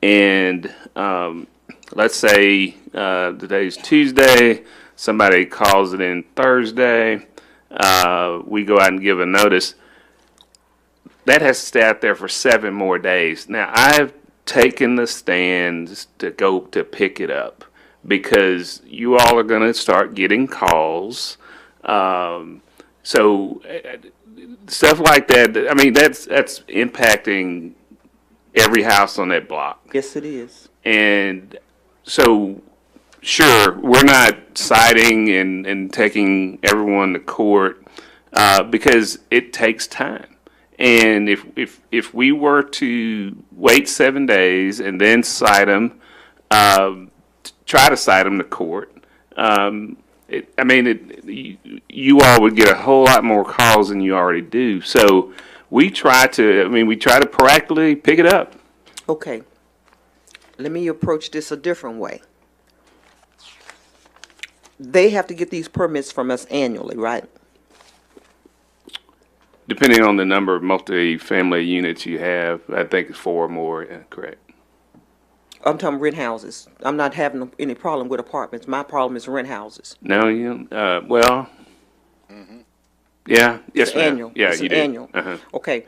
and, let's say, today's Tuesday, somebody calls it in Thursday, we go out and give a notice. That has to stay out there for 7 more days. Now, I've taken the stands to go to pick it up because you all are going to start getting calls. So stuff like that, I mean, that's impacting every house on that block. Yes, it is. And so, sure, we're not citing and taking everyone to court because it takes time. And if we were to wait 7 days and then cite them, try to cite them to court, you all would get a whole lot more calls than you already do. So we try to proactively pick it up. Okay. Let me approach this a different way. They have to get these permits from us annually, right? Depending on the number of multi-family units you have, I think it's 4 or more, yeah, correct. I'm talking rent houses. I'm not having any problem with apartments. My problem is rent houses. No, well, yeah, yes, It's ma'am. annual. Yeah, It's you an do. annual. Uh-huh. Okay.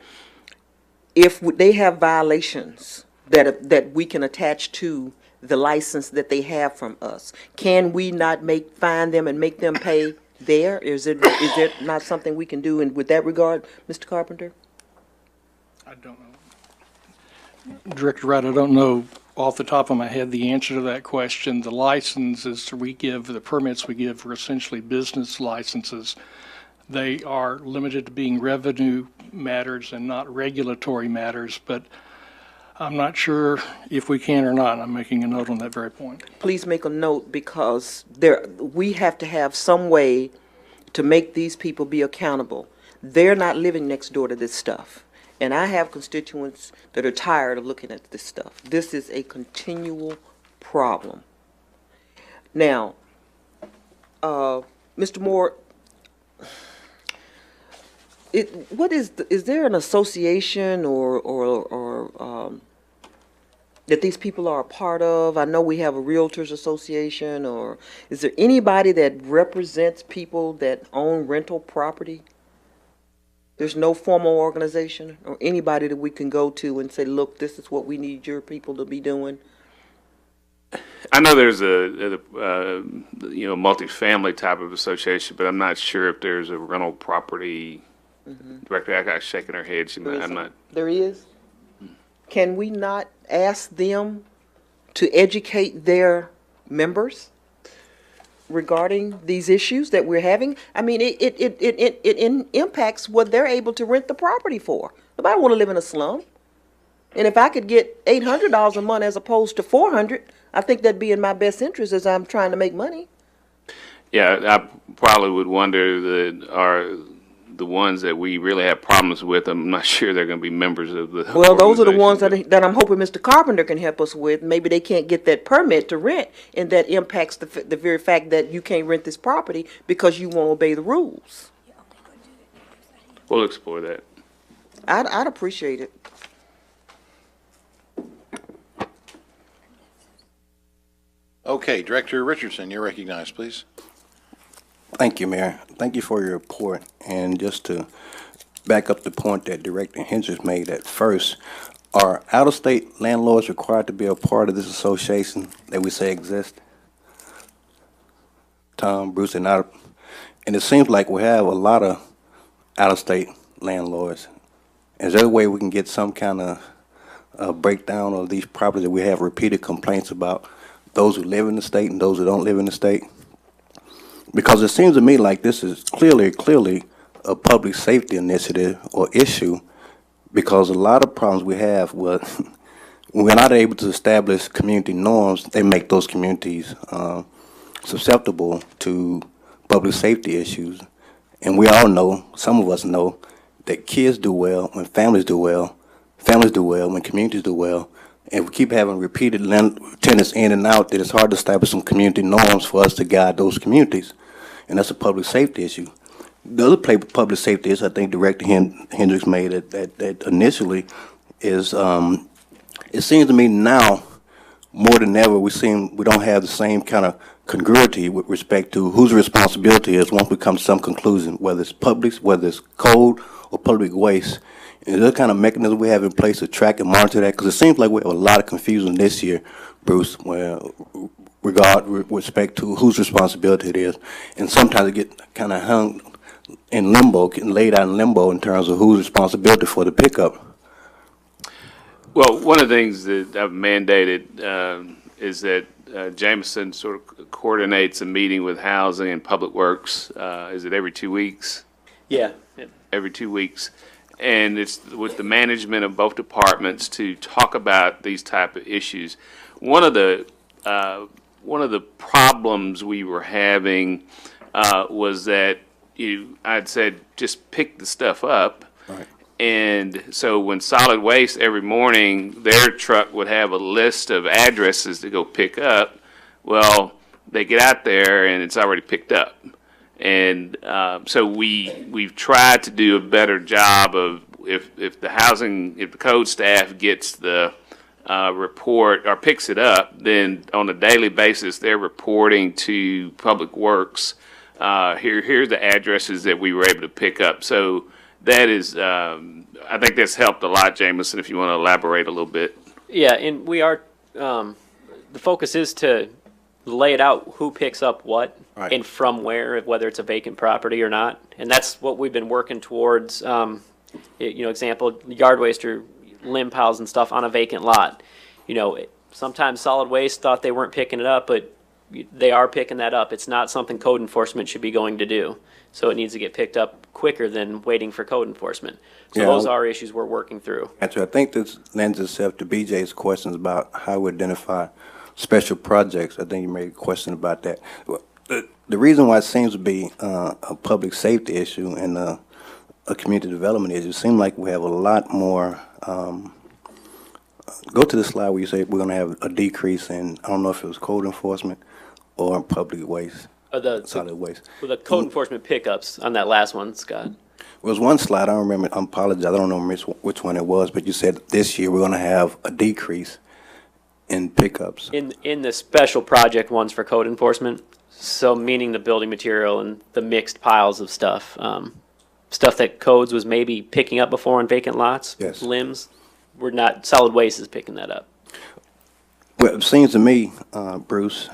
If they have violations that we can attach to the license that they have from us, can we not fine them and make them pay there? Is there not something we can do with that regard, Mr. Carpenter? I don't know. Director Wright, I don't know off the top of my head the answer to that question. The licenses we give, the permits we give are essentially business licenses. They are limited to being revenue matters and not regulatory matters, but I'm not sure if we can or not. I'm making a note on that very point. Please make a note, because we have to have some way to make these people be accountable. They're not living next door to this stuff. And I have constituents that are tired of looking at this stuff. This is a continual problem. Now, Mr. Moore, is there an association or that these people are a part of? I know we have a Realtors Association, or is there anybody that represents people that own rental property? There's no formal organization or anybody that we can go to and say, look, this is what we need your people to be doing? I know there's a multifamily type of association, but I'm not sure if there's a rental property director. I got shaking her head. I'm not. There is? Can we not ask them to educate their members regarding these issues that we're having? I mean, it impacts what they're able to rent the property for. Nobody want to live in a slum. And if I could get $800 a month as opposed to $400, I think that'd be in my best interest as I'm trying to make money. Yeah, I probably would wonder the ones that we really have problems with. I'm not sure they're going to be members of the. Well, those are the ones that I'm hoping Mr. Carpenter can help us with. Maybe they can't get that permit to rent, and that impacts the very fact that you can't rent this property because you won't obey the rules. We'll explore that. I'd appreciate it. Okay, Director Richardson, you're recognized, please. Thank you, Mayor. Thank you for your report. And just to back up the point that Director Hendricks made at first, are out-of-state landlords required to be a part of this association that we say exists? Tom, Bruce, and it seems like we have a lot of out-of-state landlords Is there a way we can get some kind of breakdown of these properties that we have repeated complaints about, those who live in the state and those who don't live in the state? Because it seems to me like this is clearly a public safety initiative or issue, because a lot of problems we have with when we're not able to establish community norms, they make those communities susceptible to public safety issues. And we all know, some of us know, that kids do well when families do well when communities do well. And we keep having repeated tenants in and out, that it's hard to establish some community norms for us to guide those communities. And that's a public safety issue. The other public safety issue I think Director Hendricks made that initially is, it seems to me now, more than ever, we don't have the same kind of congruity with respect to whose responsibility is once we come to some conclusion, whether it's public, whether it's code or public waste. Is there a kind of mechanism we have in place to track and monitor that? Because it seems like we have a lot of confusion this year, Bruce, where with respect to whose responsibility it is. And sometimes it get kind of hung in limbo, getting laid out in limbo in terms of whose responsibility for the pickup. Well, one of the things that I've mandated is that Jameson sort of coordinates a meeting with Housing and Public Works. Is it every 2 weeks? Yeah. Every 2 weeks. And it's with the management of both departments to talk about these type of issues. One of the problems we were having was that I'd said just pick the stuff up. Right. And so when solid waste every morning, their truck would have a list of addresses to go pick up. Well, they get out there and it's already picked up. And so we've tried to do a better job of if the code staff gets the report or picks it up, then on a daily basis they're reporting to Public Works. Here's the addresses that we were able to pick up. So that is, I think that's helped a lot, Jameson. If you want to elaborate a little bit. Yeah, and we are. The focus is to lay it out who picks up what. Right. And from where, whether it's a vacant property or not. And that's what we've been working towards. Example, yard waste or limb piles and stuff on a vacant lot. Sometimes solid waste thought they weren't picking it up, but they are picking that up. It's not something code enforcement should be going to do. So it needs to get picked up quicker than waiting for code enforcement. So those are issues we're working through. Actually, I think this lends itself to BJ's questions about how we identify special projects. I think you made a question about that. The reason why it seems to be a public safety issue and a community development issue, it seems like we have a lot more. Go to the slide where you say we're going to have a decrease in, I don't know if it was code enforcement or public waste, solid waste. With the code enforcement pickups on that last one, Scott. It was one slide, I don't remember, I apologize, I don't know which one it was, but you said this year we're going to have a decrease in pickups. In the special project ones for code enforcement, so meaning the building material and the mixed piles of stuff, stuff that codes was maybe picking up before on vacant lots, Yes. limbs, we're not, solid waste is picking that up. Well, it seems to me, Bruce,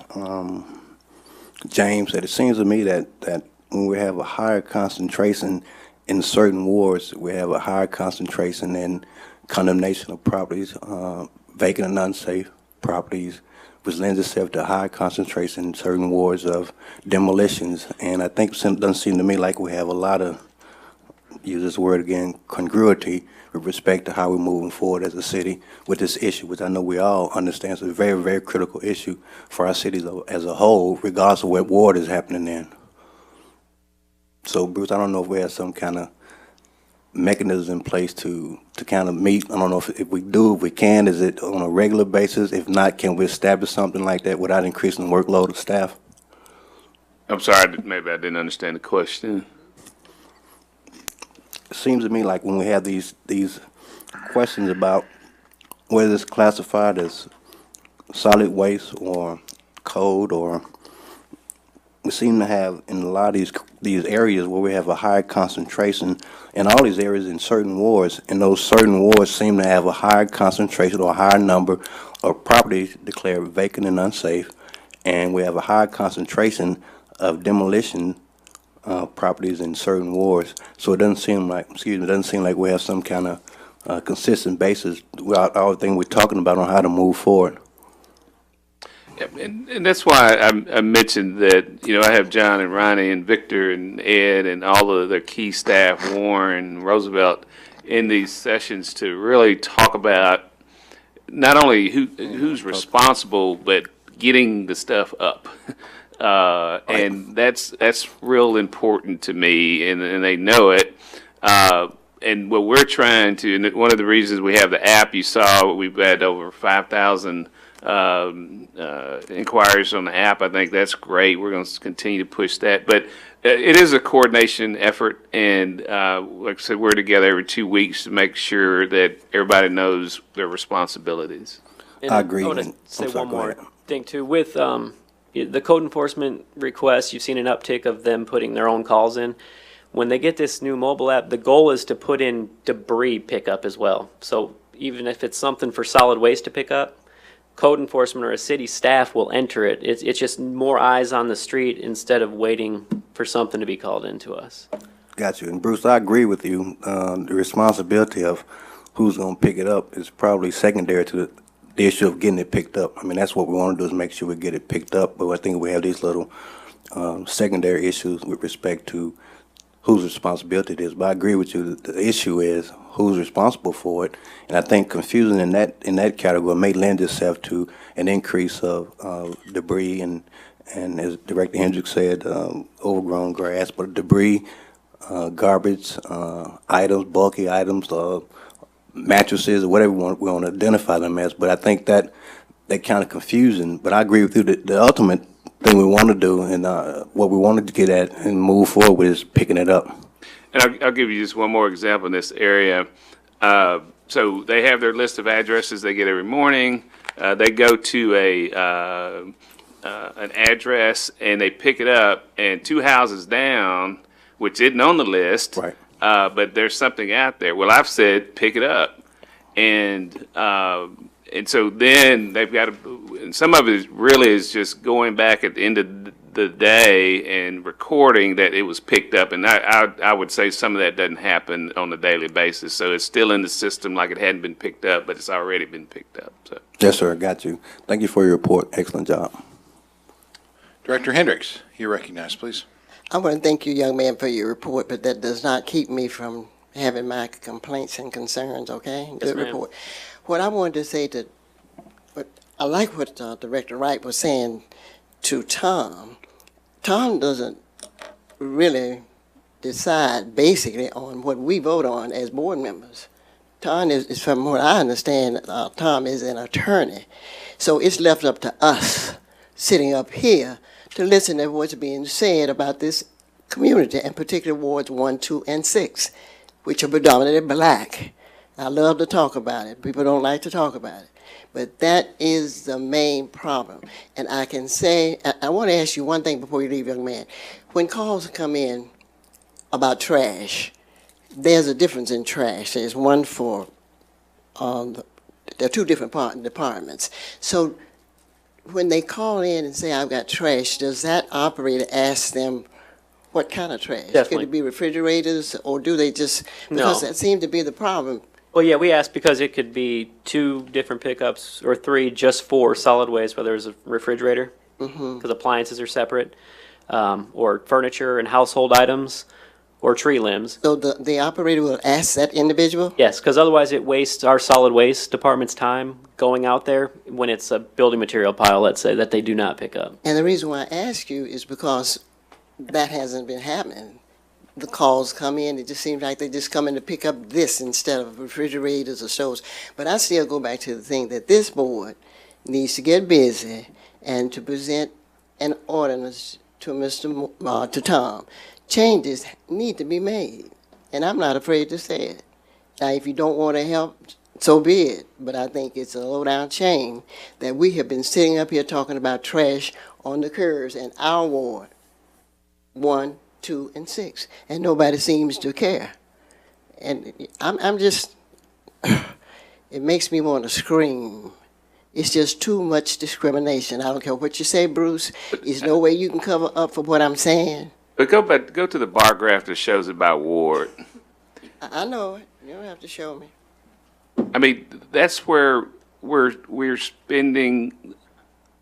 James, that it seems to me that when we have a higher concentration in certain wards, we have a higher concentration in condemnation of properties, vacant and unsafe properties, which lends itself to a high concentration in certain wards of demolitions. And I think it doesn't seem to me like we have a lot of, use this word again, congruity with respect to how we're moving forward as a city with this issue, which I know we all understand is a very, very critical issue for our cities as a whole, regardless of what ward is happening in. So, Bruce, I don't know if we have some kind of mechanism in place to kind of meet. I don't know if we do, if we can, is it on a regular basis? If not, can we establish something like that without increasing the workload of staff? I'm sorry, maybe I didn't understand the question. It seems to me like when we have these questions about whether it's classified as solid waste or code, or we seem to have in a lot of these areas where we have a higher concentration in all these areas in certain wards, and those certain wards seem to have a higher concentration or a higher number of properties declared vacant and unsafe, and we have a higher concentration of demolition properties in certain wards. So it doesn't seem like, we have some kind of consistent basis throughout everything we're talking about on how to move forward. Yeah, and that's why I mentioned that, I have John and Ronnie and Victor and Ed and all of the key staff, Warren, Roosevelt, in these sessions to really talk about not only who's responsible, but getting the stuff up. And that's real important to me, and they know it. And what we're trying to, and one of the reasons we have the app, you saw we've had over 5,000 inquiries on the app. I think that's great. We're going to continue to push that. But it is a coordination effort, and like I said, we're together every 2 weeks to make sure that everybody knows their responsibilities. And I agree. I want to And- say I'm sorry, one go more ahead. thing too. With the code enforcement requests, you've seen an uptick of them putting their own calls in. When they get this new mobile app, the goal is to put in debris pickup as well. So even if it's something for solid waste to pick up, code enforcement or a city staff will enter it. It's just more eyes on the street instead of waiting for something to be called into us. Got you. And Bruce, I agree with you. The responsibility of who's going to pick it up is probably secondary to the issue of getting it picked up. I mean, that's what we want to do, is make sure we get it picked up. But I think we have these little secondary issues with respect to whose responsibility it is. But I agree with you. The issue is who's responsible for it. And I think confusion in that category may lend itself to an increase of debris and as Director Hendricks said, overgrown grass, but debris, garbage, items, bulky items, mattresses, or whatever we want to identify them as. But I think that kind of confusion. But I agree with you that the ultimate thing we want to do and what we wanted to get at and move forward with is picking it up. And I'll give you just one more example in this area. So they have their list of addresses they get every morning. They go to an address and they pick it up, and 2 houses down, which isn't on the list, Right. but there's something out there. Well, I've said pick it up, and so then they've got to. And some of it really is just going back at the end of the day and recording that it was picked up, and I would say some of that doesn't happen on a daily basis. So it's still in the system like it hadn't been picked up, but it's already been picked up. So. Yes, sir. Got you. Thank you for your report. Excellent job. Director Hendricks, you're recognized, please. I want to thank you, young man, for your report, but that does not keep me from having my complaints and concerns, okay? Yes, Good ma'am. report. What I wanted to say I like what Director Wright was saying to Tom. Tom doesn't really decide basically on what we vote on as board members. Tom is from what I understand, Tom is an attorney. So it's left up to us sitting up here to listen to what's being said about this community, and particularly wards 1, 2, and 6, which are predominantly black. I love to talk about it. People don't like to talk about it. But that is the main problem. And I can say, I want to ask you one thing before you leave, young man. When calls come in about trash, there's a difference in trash. There's one for, there are 2 different departments. So when they call in and say, I've got trash, does that operator ask them what kind of trash? Definitely. Could it be refrigerators, or do they just, because No. that seemed to be the problem. Well, yeah, we asked because it could be 2 different pickups or 3 just for solid waste, whether it's a refrigerator, because appliances are separate, or furniture and household items, or tree limbs. So the operator will ask that individual? Yes, because otherwise it wastes our solid waste department's time going out there when it's a building material pile, let's say, that they do not pick up. And the reason why I ask you is because that hasn't been happening. The calls come in, it just seems like they just come in to pick up this instead of refrigerators or stoves. But I still go back to the thing that this board needs to get busy and to present an ordinance to to Tom. Changes need to be made, and I'm not afraid to say it. Now, if you don't want to help, so be it. But I think it's a low-down shame that we have been sitting up here talking about trash on the curves in our ward, 1, 2, and 6, and nobody seems to care. And I'm just, it makes me want to scream. It's just too much discrimination. I don't care what you say, Bruce. There's no way you can cover up for what I'm saying. But go to the bar graph that shows about Ward. I know it. You don't have to show me. I mean, that's where we're spending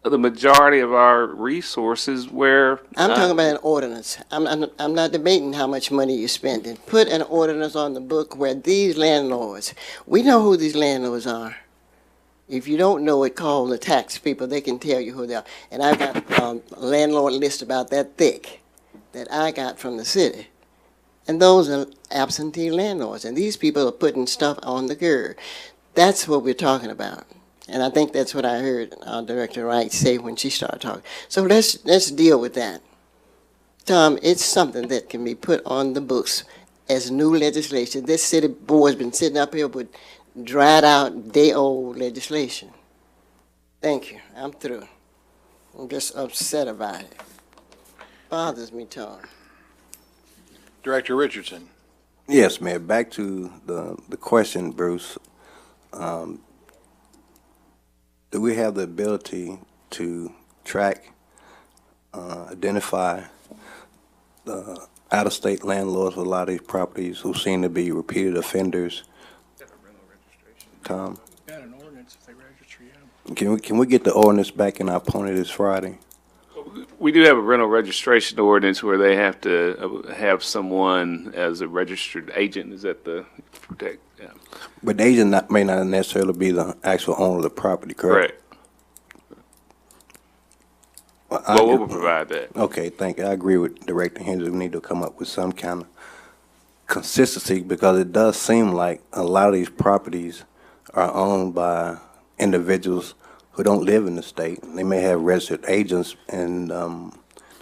the majority of our resources where. I'm talking about an ordinance. I'm not debating how much money you're spending. Put an ordinance on the book where these landlords, we know who these landlords are. If you don't know it, call the tax people. They can tell you who they are. And I've got a landlord list about that thick that I got from the city. And those are absentee landlords. And these people are putting stuff on the curb. That's what we're talking about. And I think that's what I heard Director Wright say when she started talking. So let's deal with that. Tom, it's something that can be put on the books as new legislation. This city board's been sitting up here with dried out, day-old legislation. Thank you. I'm through. I'm just upset about it. Bothers me, Tom. Director Richardson. Yes, Mayor, back to the question, Bruce. Do we have the ability to track, identify the out-of-state landlords with a lot of these properties who seem to be repeated offenders? Tom? Got an ordinance if they register, Can yeah. we get the ordinance back in our pony this Friday? We do have a rental registration ordinance where they have to have someone as a registered agent. Is that the protect? Yeah. But the agent may not necessarily be the actual owner of the property, correct? Correct. Well, Well, we'll provide that. Okay, thank you. I agree with Director Hendricks. We need to come up with some kind of consistency because it does seem like a lot of these properties are owned by individuals who don't live in the state. They may have registered agents and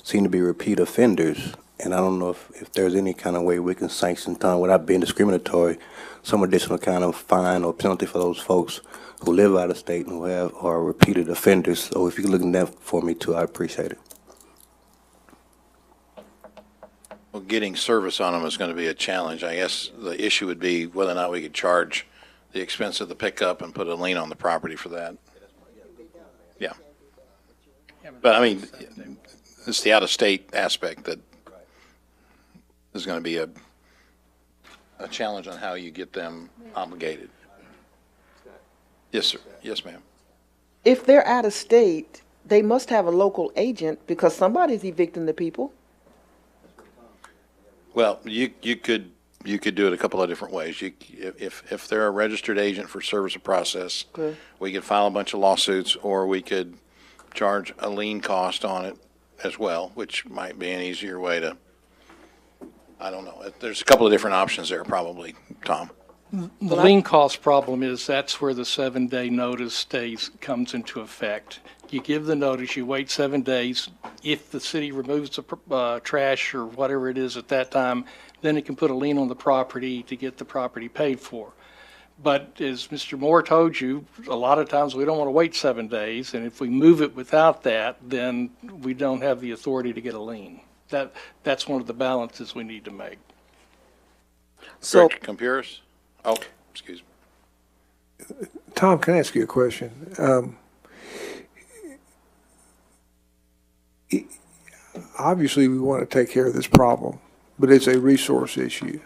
seem to be repeat offenders. And I don't know if there's any kind of way we can sanction time without being discriminatory, some additional kind of fine or penalty for those folks who live out of state and who are repeated offenders. So if you could look at that for me too, I appreciate it. Well, getting service on them is going to be a challenge. I guess the issue would be whether or not we could charge the expense of the pickup and put a lien on the property for that. Yeah. But I mean, it's the out-of-state aspect that is going to be a challenge on how you get them obligated. Yes, sir. Yes, ma'am. If they're out of state, they must have a local agent because somebody's evicting the people. Well, you could do it a couple of different ways. If they're a registered agent for service of process, Okay. we could file a bunch of lawsuits, or we could charge a lien cost on it as well, which might be an easier way to, I don't know. There's a couple of different options there probably, Tom. The lien cost problem is that's where the 7-day notice comes into effect. You give the notice, you wait 7 days. If the city removes the trash or whatever it is at that time, then it can put a lien on the property to get the property paid for. But as Mr. Moore told you, a lot of times we don't want to wait 7 days, and if we move it without that, then we don't have the authority to get a lien. That's one of the balances we need to make. So, Director Campuris? Oh, excuse me. Tom, can I ask you a question? Obviously, we want to take care of this problem, but it's a resource issue.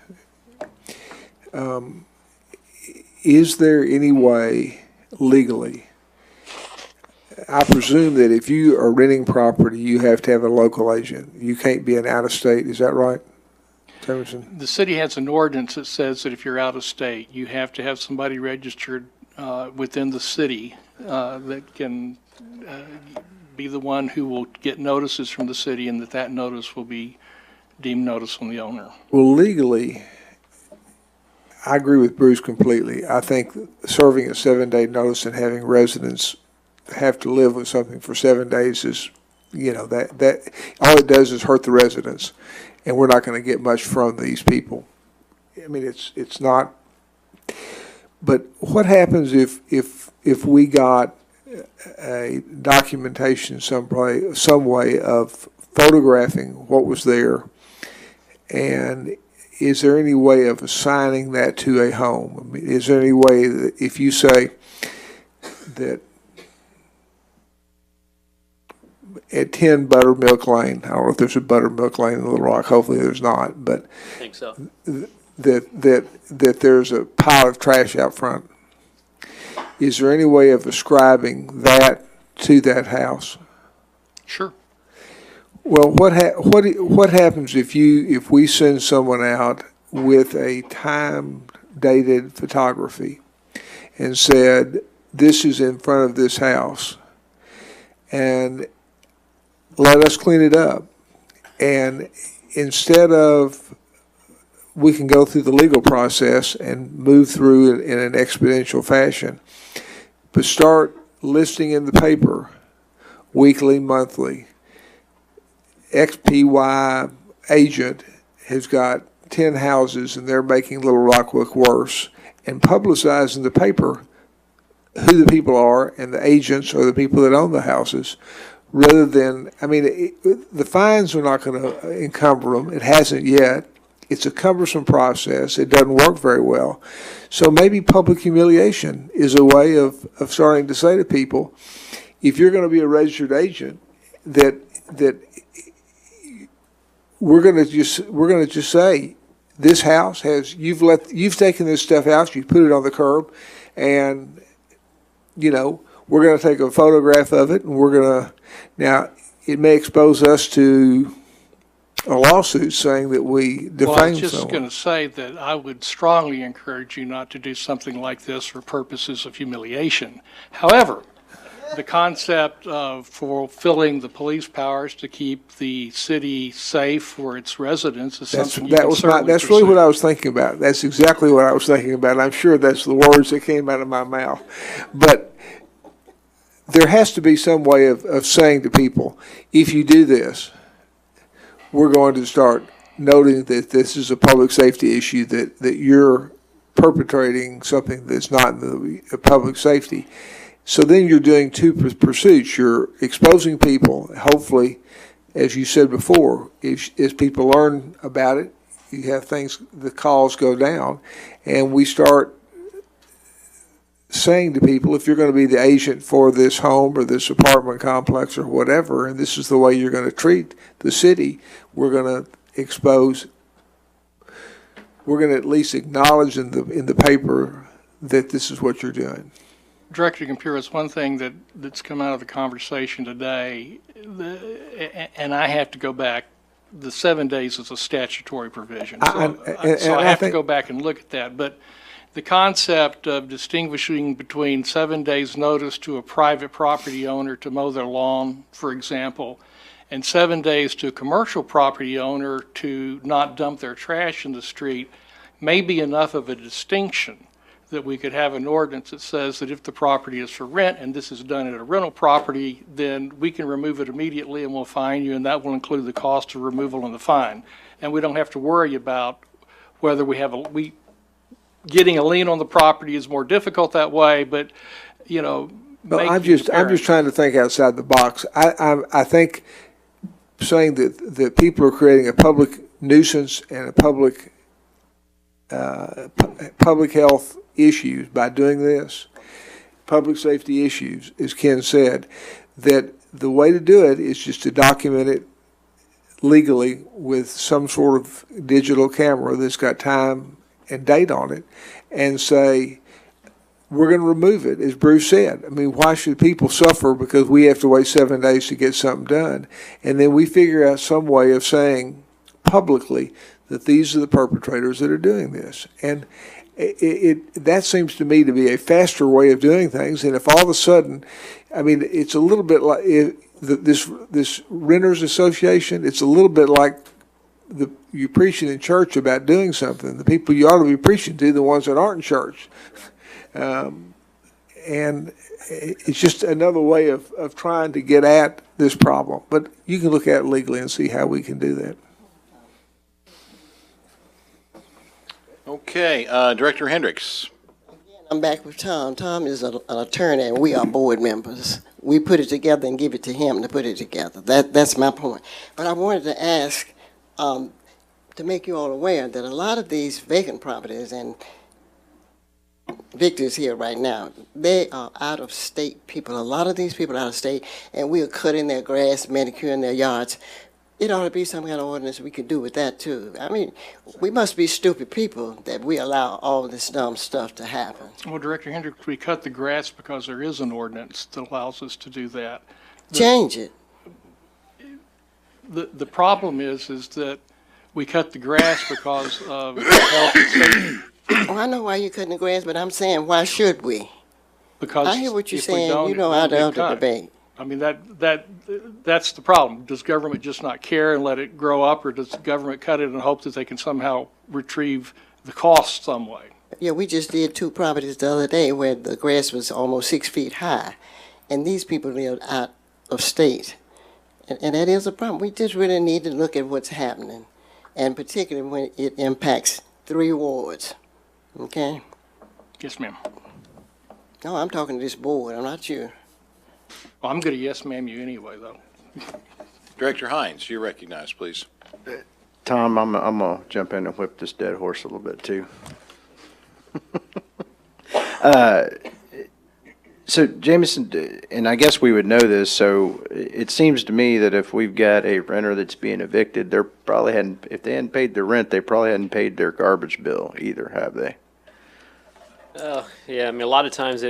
Is there any way legally, I presume that if you are renting property, you have to have a local agent. You can't be an out-of-state, is that right, Temerson? The city has an ordinance that says that if you're out of state, you have to have somebody registered within the city that can be the one who will get notices from the city, and that notice will be deemed notice on the owner. Well, legally, I agree with Bruce completely. I think serving a 7-day notice and having residents have to live with something for 7 days is, that all it does is hurt the residents, and we're not going to get much from these people. I mean, it's not. But what happens if we got a documentation some way of photographing what was there, and is there any way of assigning that to a home? I mean, is there any way that if you say that at 10 Buttermilk Lane, I don't know if there's a Buttermilk Lane in Little Rock, hopefully there's not, but I think so. that there's a pile of trash out front, Is there any way of ascribing that to that house? Sure. Well, what happens if we send someone out with a time-dated photography and said, this is in front of this house, and let us clean it up? And instead of, we can go through the legal process and move through it in an exponential fashion, but start listing in the paper, weekly, monthly, XPY agent has got 10 houses and they're making Little Rock look worse, and publicize in the paper who the people are and the agents or the people that own the houses, rather than, I mean, the fines are not going to encumber them. It hasn't yet. It's a cumbersome process. It doesn't work very well. So maybe public humiliation is a way of starting to say to people, if you're going to be a registered agent, that we're going to just say, this house has, you've taken this stuff out, you put it on the curb, and we're going to take a photograph of it, and we're going to, now it may expose us to a lawsuit saying that we defamed Well, I was just someone. going to say that I would strongly encourage you not to do something like this for purposes of humiliation. However, the concept of fulfilling the police powers to keep the city safe for its residents is something you can certainly That's really pursue. what I was thinking about. That's exactly what I was thinking about. I'm sure that's the words that came out of my mouth. But there has to be some way of saying to people, if you do this, we're going to start noting that this is a public safety issue, that you're perpetrating something that's not in the public safety. So then you're doing two pursuits. You're exposing people, hopefully, as you said before, as people learn about it, you have things, the calls go down, and we start saying to people, if you're going to be the agent for this home or this apartment complex or whatever, and this is the way you're going to treat the city, we're going to at least acknowledge in the paper that this is what you're doing. Director Compuris, one thing that's come out of the conversation today, and I have to go back, the 7 days is a statutory provision. So I have to go back and look at that. But the concept of distinguishing between 7 days' notice to a private property owner to mow their lawn, for example, and 7 days to a commercial property owner to not dump their trash in the street may be enough of a distinction that we could have an ordinance that says that if the property is for rent and this is done at a rental property, then we can remove it immediately and we'll fine you, and that will include the cost of removal and the fine. And we don't have to worry about whether getting a lien on the property is more difficult that way, but, Well, I'm just trying to think outside the box. I think saying that people are creating a public nuisance and a public health issues by doing this, public safety issues, as Ken said, that the way to do it is just to document it legally with some sort of digital camera that's got time and date on it, and say, we're going to remove it, as Bruce said. I mean, why should people suffer because we have to wait 7 days to get something done? And then we figure out some way of saying publicly that these are the perpetrators that are doing this. And that seems to me to be a faster way of doing things. And if all of a sudden, I mean, it's a little bit like this renters association, it's a little bit like you preaching in church about doing something. The people you ought to be preaching to, the ones that aren't in church. And it's just another way of trying to get at this problem. But you can look at it legally and see how we can do that. Okay, Director Hendricks. I'm back with Tom. Tom is an attorney, and we are board members. We put it together and give it to him to put it together. That's my point. But I wanted to ask, to make you all aware that a lot of these vacant properties, and Victor's here right now, they are out-of-state people. A lot of these people are out of state, and we are cutting their grass, manicuring their yards it ought to be some kind of ordinance we could do with that too. I mean, we must be stupid people that we allow all this dumb stuff to happen. Well, Director Hendricks, we cut the grass because there is an ordinance that allows us to do that. Change it. The problem is that we cut the grass because of health and safety. Oh, I know why you're cutting the grass, but I'm saying, why should we? Because I hear what you're if we saying. don't, You it know won't how get to cut. debate. I mean, that's the problem. Does government just not care and let it grow up, or does the government cut it and hope that they can somehow retrieve the cost some way? Yeah, we just did 2 properties the other day where the grass was almost 6 feet high, and these people lived out of state. And that is a problem. We just really need to look at what's happening, and particularly when it impacts 3 wards. Okay? Yes, ma'am. No, I'm talking to this board. I'm not you. Well, I'm going to yes ma'am you anyway, though. Director Hines, you're recognized, please. Tom, I'm gonna jump in and whip this dead horse a little bit too. So Jameson, and I guess we would know this, so it seems to me that if we've got a renter that's being evicted, they're probably hadn't, if they hadn't paid their rent, they probably hadn't paid their garbage bill either, have they? Yeah, I mean, a lot of times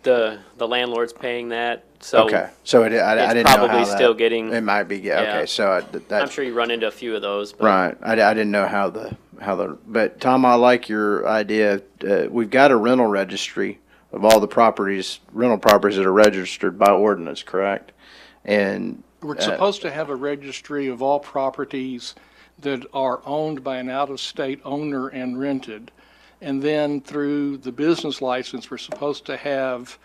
the landlord's paying that, so. Okay, so I It's didn't know how probably that. still getting. It might be, yeah, Yeah. okay, so I'm sure you run into a few of those, but. Right. I didn't know how but Tom, I like your idea. We've got a rental registry of all the rental properties that are registered by ordinance, correct? And We're supposed to have a registry of all properties that are owned by an out-of-state owner and rented. And then through the business license, we're supposed to have,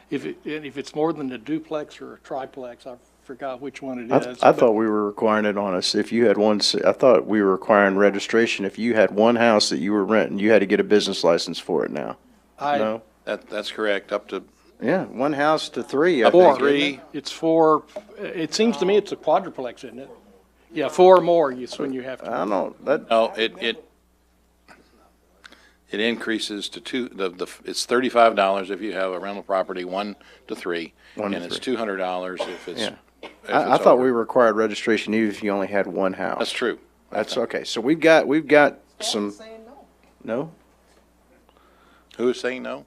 if it's more than a duplex or a triplex, I forgot which one it is. I thought we were requiring it on us. If you had I thought we were requiring registration. If you had one house that you were renting, you had to get a business license for it now. No? That's correct, up to Yeah, 1 house to 3, I Four. think. isn't it? It's 4, it seems to me it's a quadruplex, isn't it? Yeah, 4 or more is when you have to. I don't know, that, No, it increases to it's $35 if you have a rental property 1 to 3, 1 to and it's 3. $200 if it's. Yeah. if I it's thought over. we required registration even if you only had 1 house. That's true. That's okay. So we've got some. No? Who is saying no?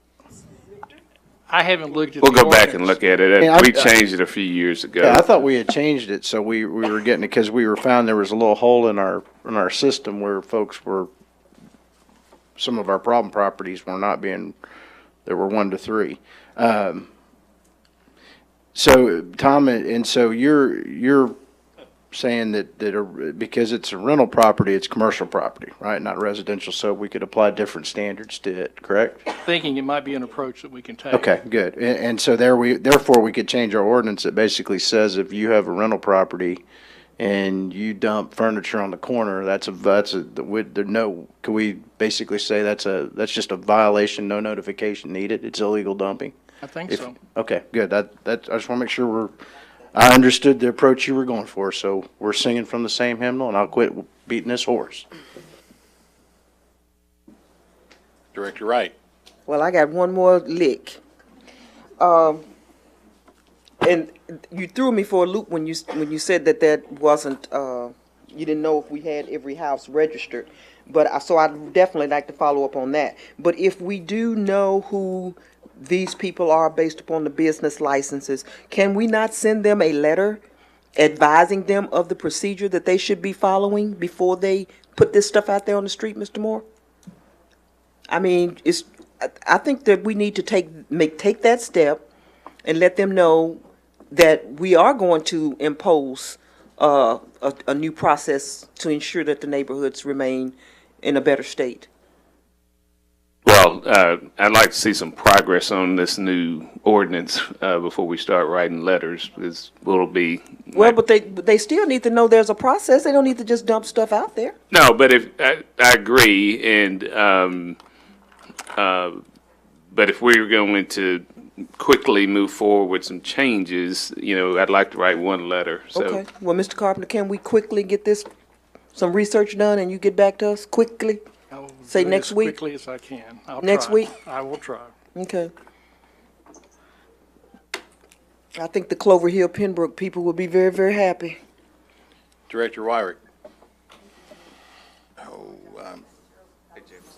I haven't looked at We'll the go back and ordinance. look at it. Yeah, We changed it a few years ago. Yeah, I thought we had changed it, so we were getting it because we were found there was a little hole in our system where some of our problem properties were not being, there were 1 to 3. So Tom, and so you're saying that because it's a rental property, it's commercial property, right? Not residential, so we could apply different standards to it, correct? Thinking it might be an approach that we can take. Okay, good. And so therefore we could change our ordinance that basically says if you have a rental property and you dump furniture on the corner, can we basically say that's just a violation, no notification needed? It's illegal dumping? I think so. Okay, good. I just want to make sure I understood the approach you were going for, so we're singing from the same hymnal, and I'll quit beating this horse. Director Wright. Well, I got one more lick. And you threw me for a loop when you said that wasn't, you didn't know if we had every house registered. But so I'd definitely like to follow up on that. But if we do know who these people are based upon the business licenses, can we not send them a letter advising them of the procedure that they should be following before they put this stuff out there on the street, Mr. Moore? I mean, I think that we need to take that step and let them know that we are going to impose a new process to ensure that the neighborhoods remain in a better state. Well, I'd like to see some progress on this new ordinance before we start writing letters, because it'll be. Well, but they still need to know there's a process. They don't need to just dump stuff out there. No, but I agree, but if we're going to quickly move forward with some changes, I'd like to write 1 letter. So. Okay. Well, Mr. Carpenter, can we quickly get some research done and you get back to us quickly? I will Say do it next week? As quickly as I can. I'll Next try. week? I will try. Okay. I think the Clover Hill Pembroke people will be very, very happy. Director Wyrick.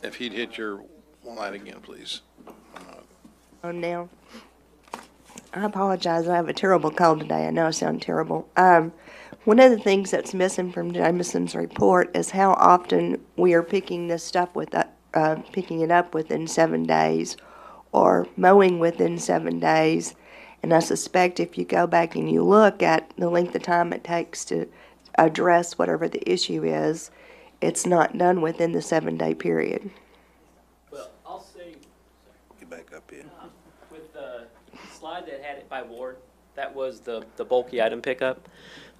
If he'd hit your light again, please. Oh, now, I apologize. I have a terrible cold today. I know I sound terrible. One of the things that's missing from Jameson's report is how often we are picking this stuff picking it up within 7 days or mowing within 7 days. And I suspect if you go back and you look at the length of time it takes to address whatever the issue is, it's not done within the 7-day period. Well, I'll say, Get back up here. with the slide that had it by ward, that was the bulky item pickup.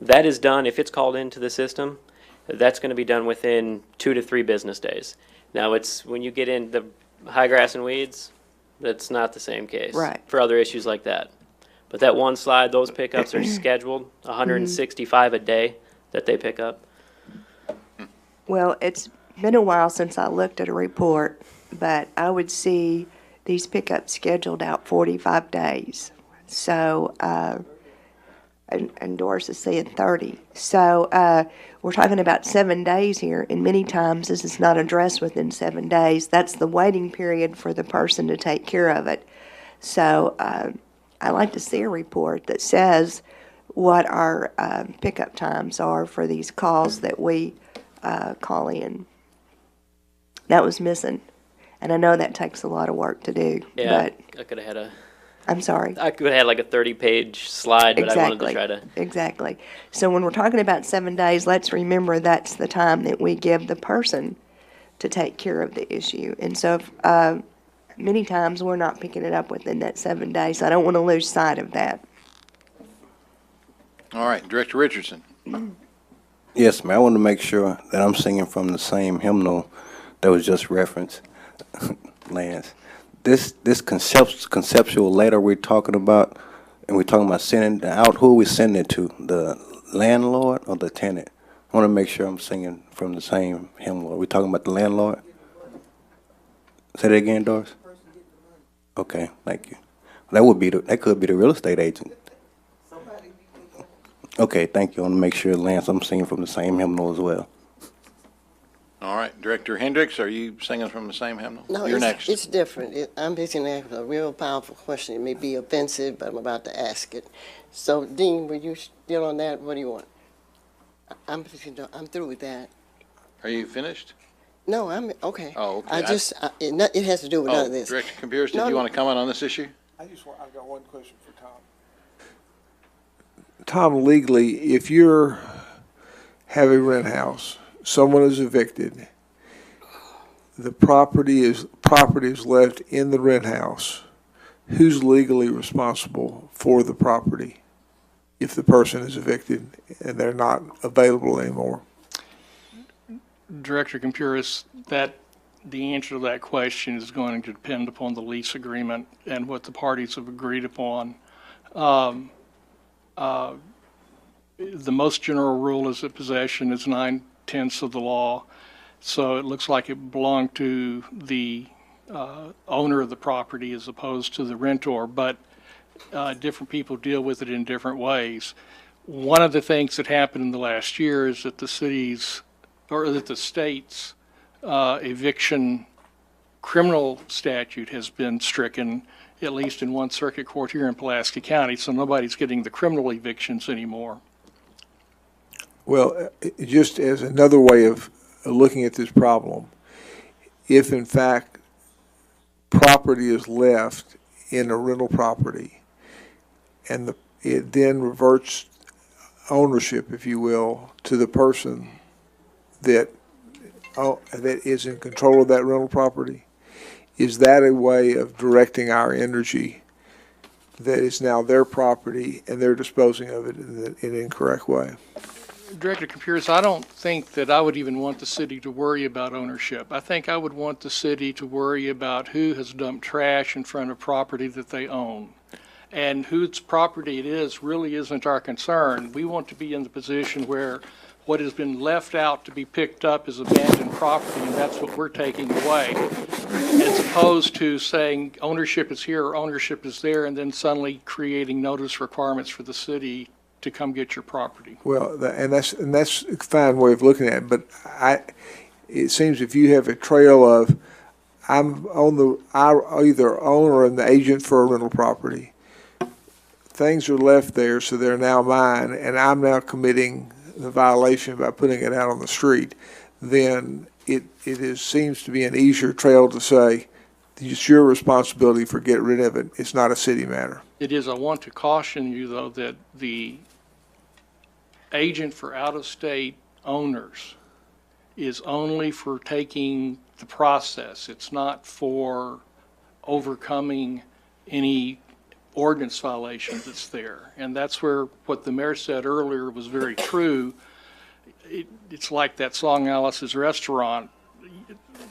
That is done, if it's called into the system, that's gonna be done within 2 to 3 business days. Now, it's, when you get into high grass and weeds, that's not the same case. Right. For other issues like that. But that one slide, those pickups are scheduled, 165 a day that they pick up. Well, it's been a while since I looked at a report, but I would see these pickups scheduled out 45 days. So, and Doris is saying 30. So, we're talking about 7 days here, and many times this is not addressed within 7 days. That's the waiting period for the person to take care of it. So, I like to see a report that says what our pickup times are for these calls that we call in. That was missing, and I know that takes a lot of work to do. Yeah, But I could have had I'm sorry. I could have had like a 30-page slide, but I wanted to Exactly. try to. Exactly. So when we're talking about 7 days, let's remember that's the time that we give the person to take care of the issue. And so if, many times we're not picking it up within that 7 days. So I don't want to lose sight of that. All right, Director Richardson. Yes, ma'am. I want to make sure that I'm singing from the same hymnal that was just referenced, Lance. This conceptual letter we're talking about, and we're talking about sending it out, who are we sending it to? The landlord or the tenant? I want to make sure I'm singing from the same hymnal. Are we talking about the landlord? Say that again, Doris? Okay, thank you. That could be the real estate agent. Okay, thank you. I want to make sure, Lance, I'm singing from the same hymnal as well. All right, Director Hendricks, are you singing from the same hymnal? No, You're it's, next. it's different. I'm basically asking a real powerful question. It may be offensive, but I'm about to ask it. So, Dean, were you still on that? What do you want? I'm through with that. Are you finished? No, I'm okay. Oh, okay. It has to do with none of this. Director Campiris, did No, you no. want to comment on this issue? I've got one question for Tom. Tom, legally, if you're have a rent house, someone is evicted, the property is left in the rent house, who's legally responsible for the property if the person is evicted and they're not available anymore? Director Campuris, the answer to that question is going to depend upon the lease agreement and what the parties have agreed upon. The most general rule is that possession is 9/10 of the law. So it looks like it belonged to the owner of the property as opposed to the rentor, but different people deal with it in different ways. One of the things that happened in the last year is that the state's eviction criminal statute has been stricken, at least in one circuit court here in Pulaski County, so nobody's getting the criminal evictions anymore. Well, just as another way of looking at this problem, if in fact property is left in a rental property and it then reverts ownership, if you will, to the person that is in control of that rental property, is that a way of directing our energy that is now their property and they're disposing of it in an incorrect way? Director Campuris, I don't think that I would even want the city to worry about ownership. I think I would want the city to worry about who has dumped trash in front of property that they own. And whose property it is really isn't our concern. We want to be in the position where what has been left out to be picked up is abandoned property, and that's what we're taking away. As opposed to saying ownership is here or ownership is there, and then suddenly creating notice requirements for the city to come get your property. Well, and that's a fine way of looking at it, but it seems if you have a trail of, I either own or am the agent for a rental property, things are left there, so they're now mine, and I'm now committing the violation by putting it out on the street, then seems to be an easier trail to say, it's your responsibility for getting rid of it. It's not a city matter. It is, I want to caution you, though, that the agent for out-of-state owners is only for taking the process. It's not for overcoming any ordinance violation that's there. And that's where what the mayor said earlier was very true. It's like that song, Alice's Restaurant.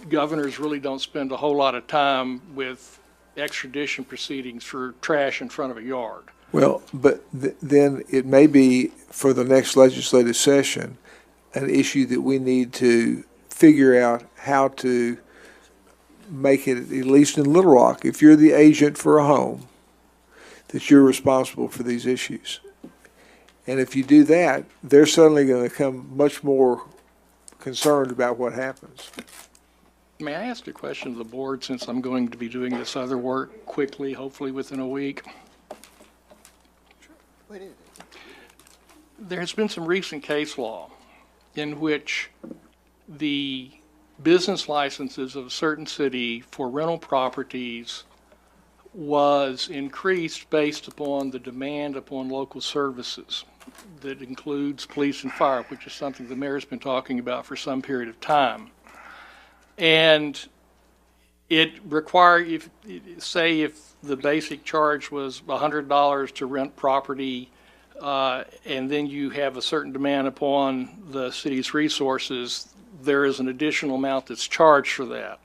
Governors really don't spend a whole lot of time with extradition proceedings for trash in front of a yard. Well, but then it may be for the next legislative session, an issue that we need to figure out how to make it, at least in Little Rock, if you're the agent for a home, that you're responsible for these issues. And if you do that, they're suddenly going to become much more concerned about what happens. May I ask a question of the board, since I'm going to be doing this other work quickly, hopefully within a week? What is it? There has been some recent case law in which the business licenses of a certain city for rental properties was increased based upon the demand upon local services. That includes police and fire, which is something the mayor's been talking about for some period of time. And it required, if the basic charge was $100 to rent property, and then you have a certain demand upon the city's resources, there is an additional amount that's charged for that.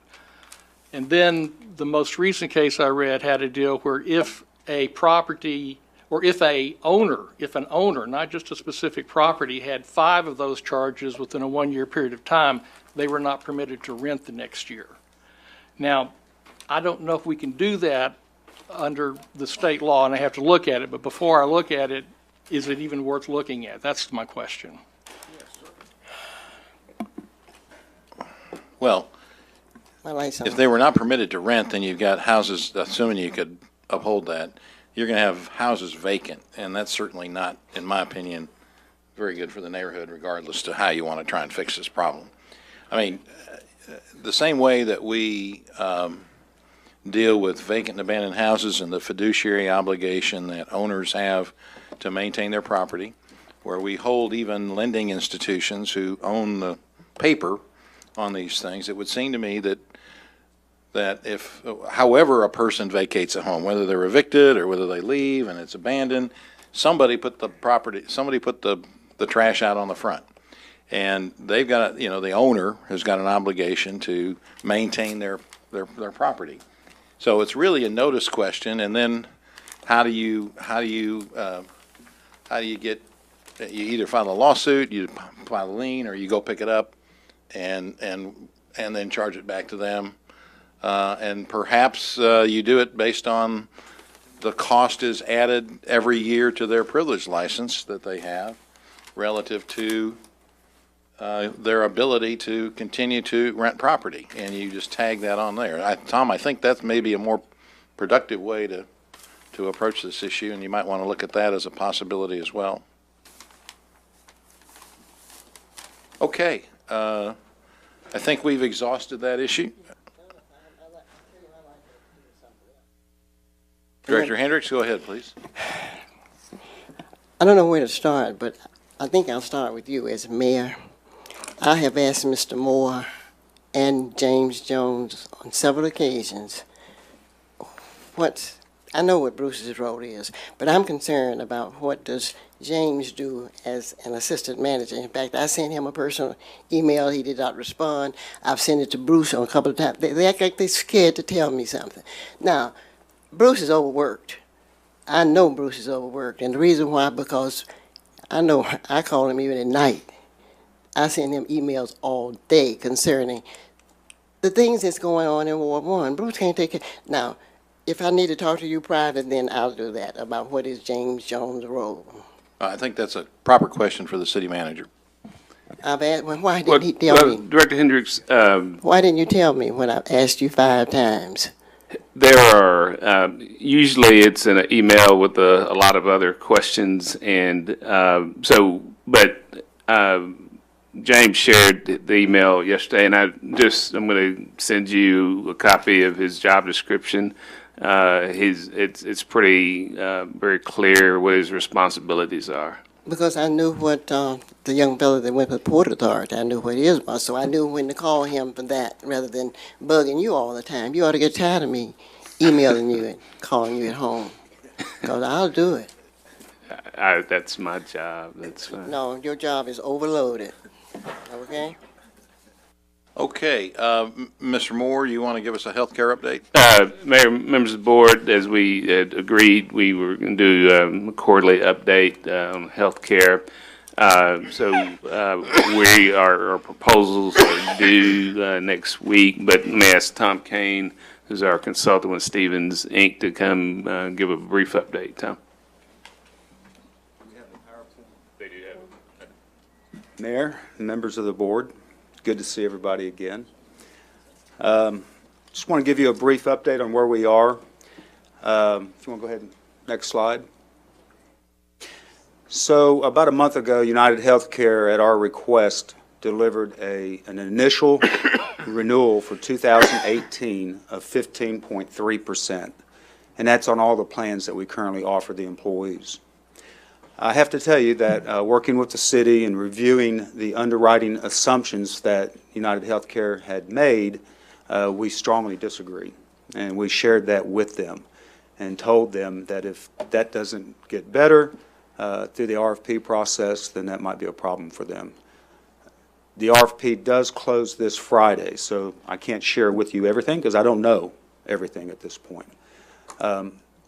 And then the most recent case I read had a deal where if a property, or if an owner, not just a specific property, had 5 of those charges within a 1-year period of time, they were not permitted to rent the next year. Now, I don't know if we can do that under the state law, and I have to look at it, but before I look at it, is it even worth looking at? That's my question. Well, My light's on. if they were not permitted to rent, then you've got houses, assuming you could uphold that, you're going to have houses vacant, and that's certainly not, in my opinion, very good for the neighborhood, regardless to how you want to try and fix this problem. I mean, the same way that we deal with vacant and abandoned houses and the fiduciary obligation that owners have to maintain their property, where we hold even lending institutions who own the paper on these things, it would seem to me that if, however a person vacates a home, whether they're evicted or whether they leave and it's abandoned, somebody put the trash out on the front. And they've got, the owner has got an obligation to maintain their property. So it's really a notice question, and then how do you get, you either file a lawsuit, you file a lien, or you go pick it up and then charge it back to them. And perhaps you do it based on the cost is added every year to their privilege license that they have relative to their ability to continue to rent property, and you just tag that on there. Tom, I think that's maybe a more productive way to approach this issue, and you might want to look at that as a possibility as well. Okay, I think we've exhausted that issue. Director Hendricks, go ahead, please. I don't know where to start, but I think I'll start with you as mayor. I have asked Mr. Moore and James Jones on several occasions I know what Bruce's role is, but I'm concerned about what does James do as an assistant manager. In fact, I sent him a personal email. He did not respond. I've sent it to Bruce on a couple of times. They act like they're scared to tell me something. Now, Bruce is overworked. I know Bruce is overworked, and the reason why, because I know I call him even at night. I send him emails all day concerning the things that's going on in Ward 1. Bruce can't take it. Now, if I need to talk to you private, then I'll do that about what is James Jones' role. I think that's a proper question for the city manager. I've asked, well, why didn't he tell me? Director Hendricks, Why didn't you tell me when I asked you 5 times? there are, usually it's an email with a lot of other questions, and James shared the email yesterday, and I'm going to send you a copy of his job description. It's pretty very clear what his responsibilities are. Because I knew what the young fellow that went to the Port Authority, I knew what his was, so I knew when to call him for that rather than bugging you all the time. You ought to get tired of me emailing you and calling you at home, because I'll do it. That's my job. That's fine. No, your job is overloaded. Okay? Okay, Mr. Moore, you want to give us a healthcare update? Mayor, members of the board, as we had agreed, we were going to do a quarterly update on healthcare. Our proposals are due next week, but let me ask Tom Kane, who's our consultant with Stevens Inc., to come give a brief update. Tom? Mayor, members of the board, good to see everybody again. Just want to give you a brief update on where we are. If you want to go ahead, next slide. So about a month ago, United Healthcare, at our request, delivered an initial renewal for 2018 of 15.3%, and that's on all the plans that we currently offer the employees. I have to tell you that working with the city and reviewing the underwriting assumptions that United Healthcare had made, we strongly disagree. And we shared that with them and told them that if that doesn't get better through the RFP process, then that might be a problem for them. The RFP does close this Friday, so I can't share with you everything because I don't know everything at this point.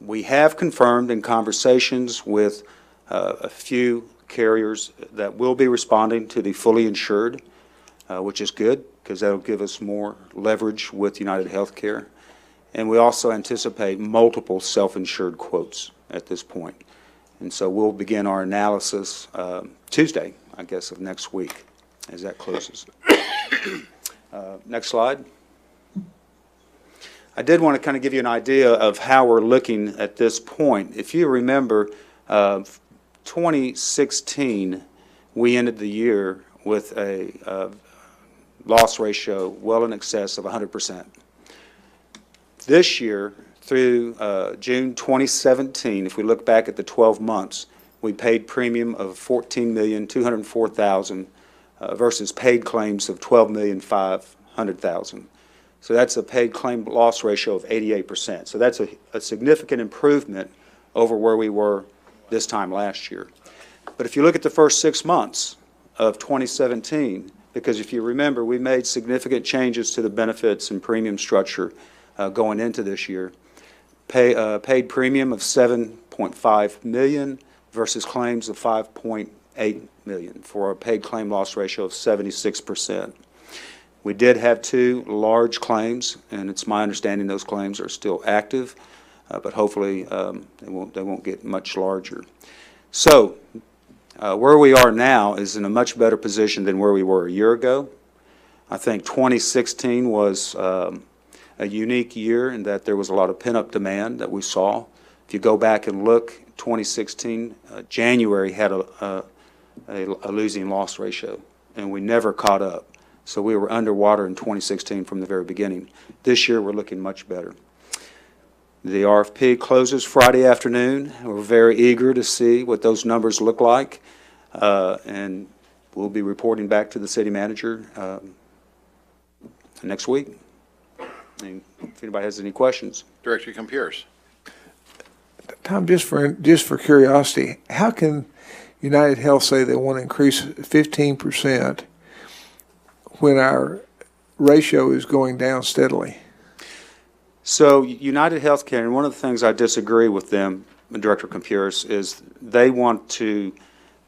We have confirmed in conversations with a few carriers that will be responding to the fully insured, which is good because that'll give us more leverage with United Healthcare. And we also anticipate multiple self-insured quotes at this point. And so we'll begin our analysis Tuesday, I guess, of next week as that closes. Next slide. I did want to kind of give you an idea of how we're looking at this point. If you remember, 2016, we ended the year with a loss ratio well in excess of 100%. This year, through June 2017, if we look back at the 12 months, we paid premium of $14,204,000 versus paid claims of $12,500,000. So that's a paid claim loss ratio of 88%. So that's a significant improvement over where we were this time last year. But if you look at the first 6 months of 2017, because if you remember, we made significant changes to the benefits and premium structure going into this year. Paid premium of $7.5 million versus claims of $5.8 million for a paid claim loss ratio of 76%. We did have 2 large claims, and it's my understanding those claims are still active, but hopefully they won't get much larger. So where we are now is in a much better position than where we were a year ago. I think 2016 was a unique year in that there was a lot of pent-up demand that we saw. If you go back and look, 2016, January had a losing loss ratio, and we never caught up. So we were underwater in 2016 from the very beginning. This year, we're looking much better. The RFP closes Friday afternoon. We're very eager to see what those numbers look like, and we'll be reporting back to the city manager next week. And if anybody has any questions. Director Compures. Tom, just for curiosity, how can United Health say they want to increase 15% when our ratio is going down steadily? So United Healthcare, and one of the things I disagree with them, Director Compures, is they want to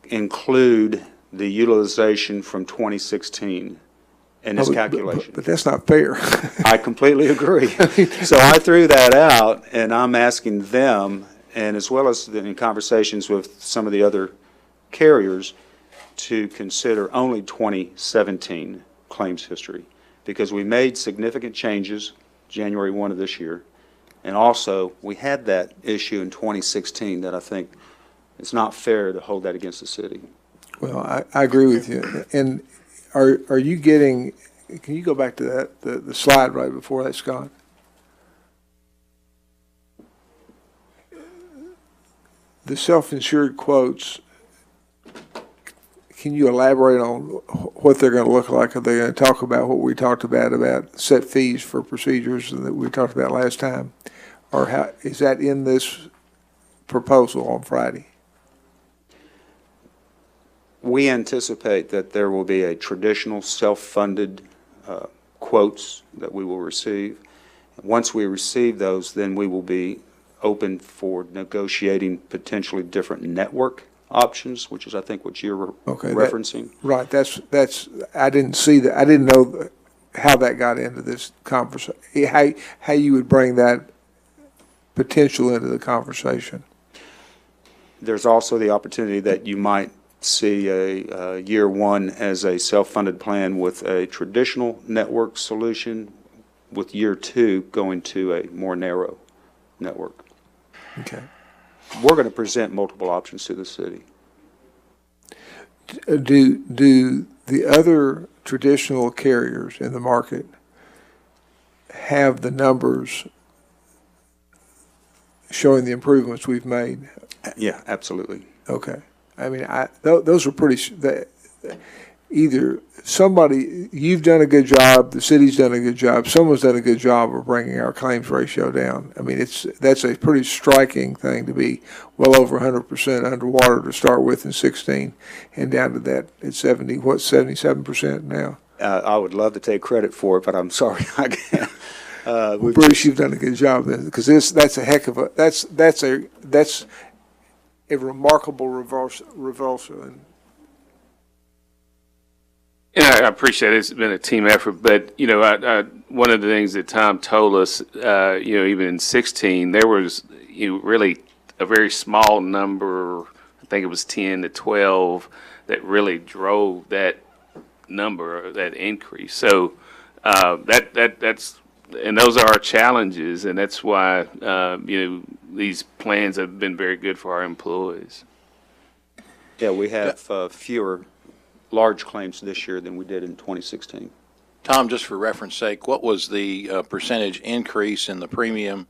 include the utilization from 2016 in this calculation. But that's not fair. I completely agree. So I threw that out, and I'm asking them, and as well as in conversations with some of the other carriers to consider only 2017 claims history, because we made significant changes January 1 of this year. And also, we had that issue in 2016 that I think it's not fair to hold that against the city. Well, I agree with you. And are you getting, can you go back to that, the slide right before that, Scott? The self-insured quotes, can you elaborate on what they're going to look like? Are they going to talk about what we talked about set fees for procedures that we talked about last time? Or how, is that in this proposal on Friday? We anticipate that there will be a traditional self-funded quotes that we will receive. Once we receive those, then we will be open for negotiating potentially different network options, which is, I think, what you're referencing. Right, that's, I didn't see that, I didn't know how that got into this conversation, how you would bring that potential into the conversation. There's also the opportunity that you might see a year one as a self-funded plan with a traditional network solution, with year two going to a more narrow network. Okay. We're going to present multiple options to the city. Do the other traditional carriers in the market have the numbers showing the improvements we've made? Yeah, absolutely. Okay. I mean, those are pretty, either somebody, you've done a good job, the city's done a good job, someone's done a good job of bringing our claims ratio down. I mean, that's a pretty striking thing to be well over 100% underwater to start with in 16 and down to that at 77% now. I would love to take credit for it, but I'm sorry I can't. Bruce, you've done a good job then, because that's a heck of a, that's a remarkable reversal. Yeah, I appreciate it. It's been a team effort, but one of the things that Tom told us, even in 16, there was really a very small number. I think it was 10 to 12 that really drove that number, that increase. So that's and those are our challenges, and that's why these plans have been very good for our employees. Yeah, we have fewer large claims this year than we did in 2016. Tom, just for reference sake, what was the percentage increase in the premium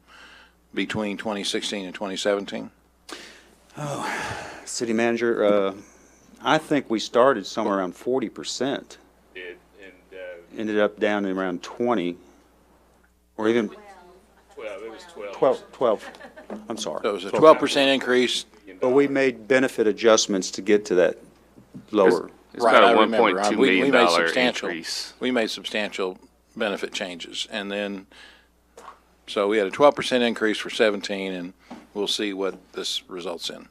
between 2016 and 2017? City Manager, I think we started somewhere around 40%. Ended up down in around 20, or even 12. It was 12. I'm sorry. So it was a 12% increase. But we made benefit adjustments to get to that lower. It's about a I remember. $1.2 We million made substantial increase. We made substantial benefit changes, and then so we had a 12% increase for 17, and we'll see what this results in.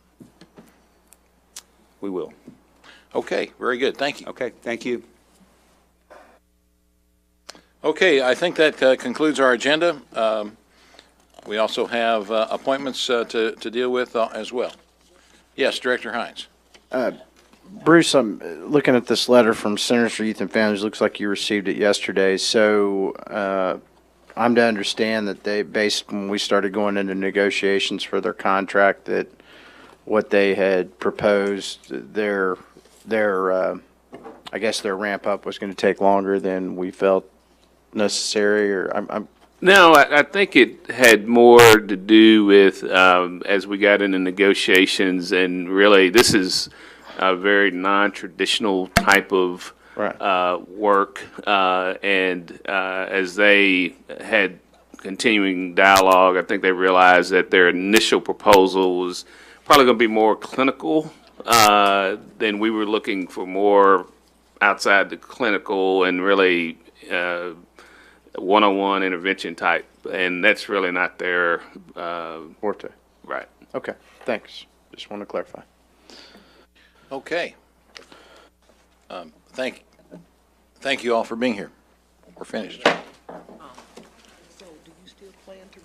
We will. Okay, very good. Thank you. Okay, thank you. Okay, I think that concludes our agenda. We also have appointments to deal with as well. Yes, Director Hines. Bruce, I'm looking at this letter from Centers for Youth and Families. Looks like you received it yesterday. So I'm to understand that they, based when we started going into negotiations for their contract, that what they had proposed, their I guess their ramp up was going to take longer than we felt necessary, or No, I think it had more to do with as we got into negotiations, and really this is a very non-traditional type of work, and as they had continuing dialogue, I think they realized that their initial proposal was probably going to be more clinical than we were looking for, more outside the clinical and really one-on-one intervention type, and that's really not their forte. Right. Okay, thanks. Just want to clarify. Okay. Thank you all for being here. We're finished. So do you still plan to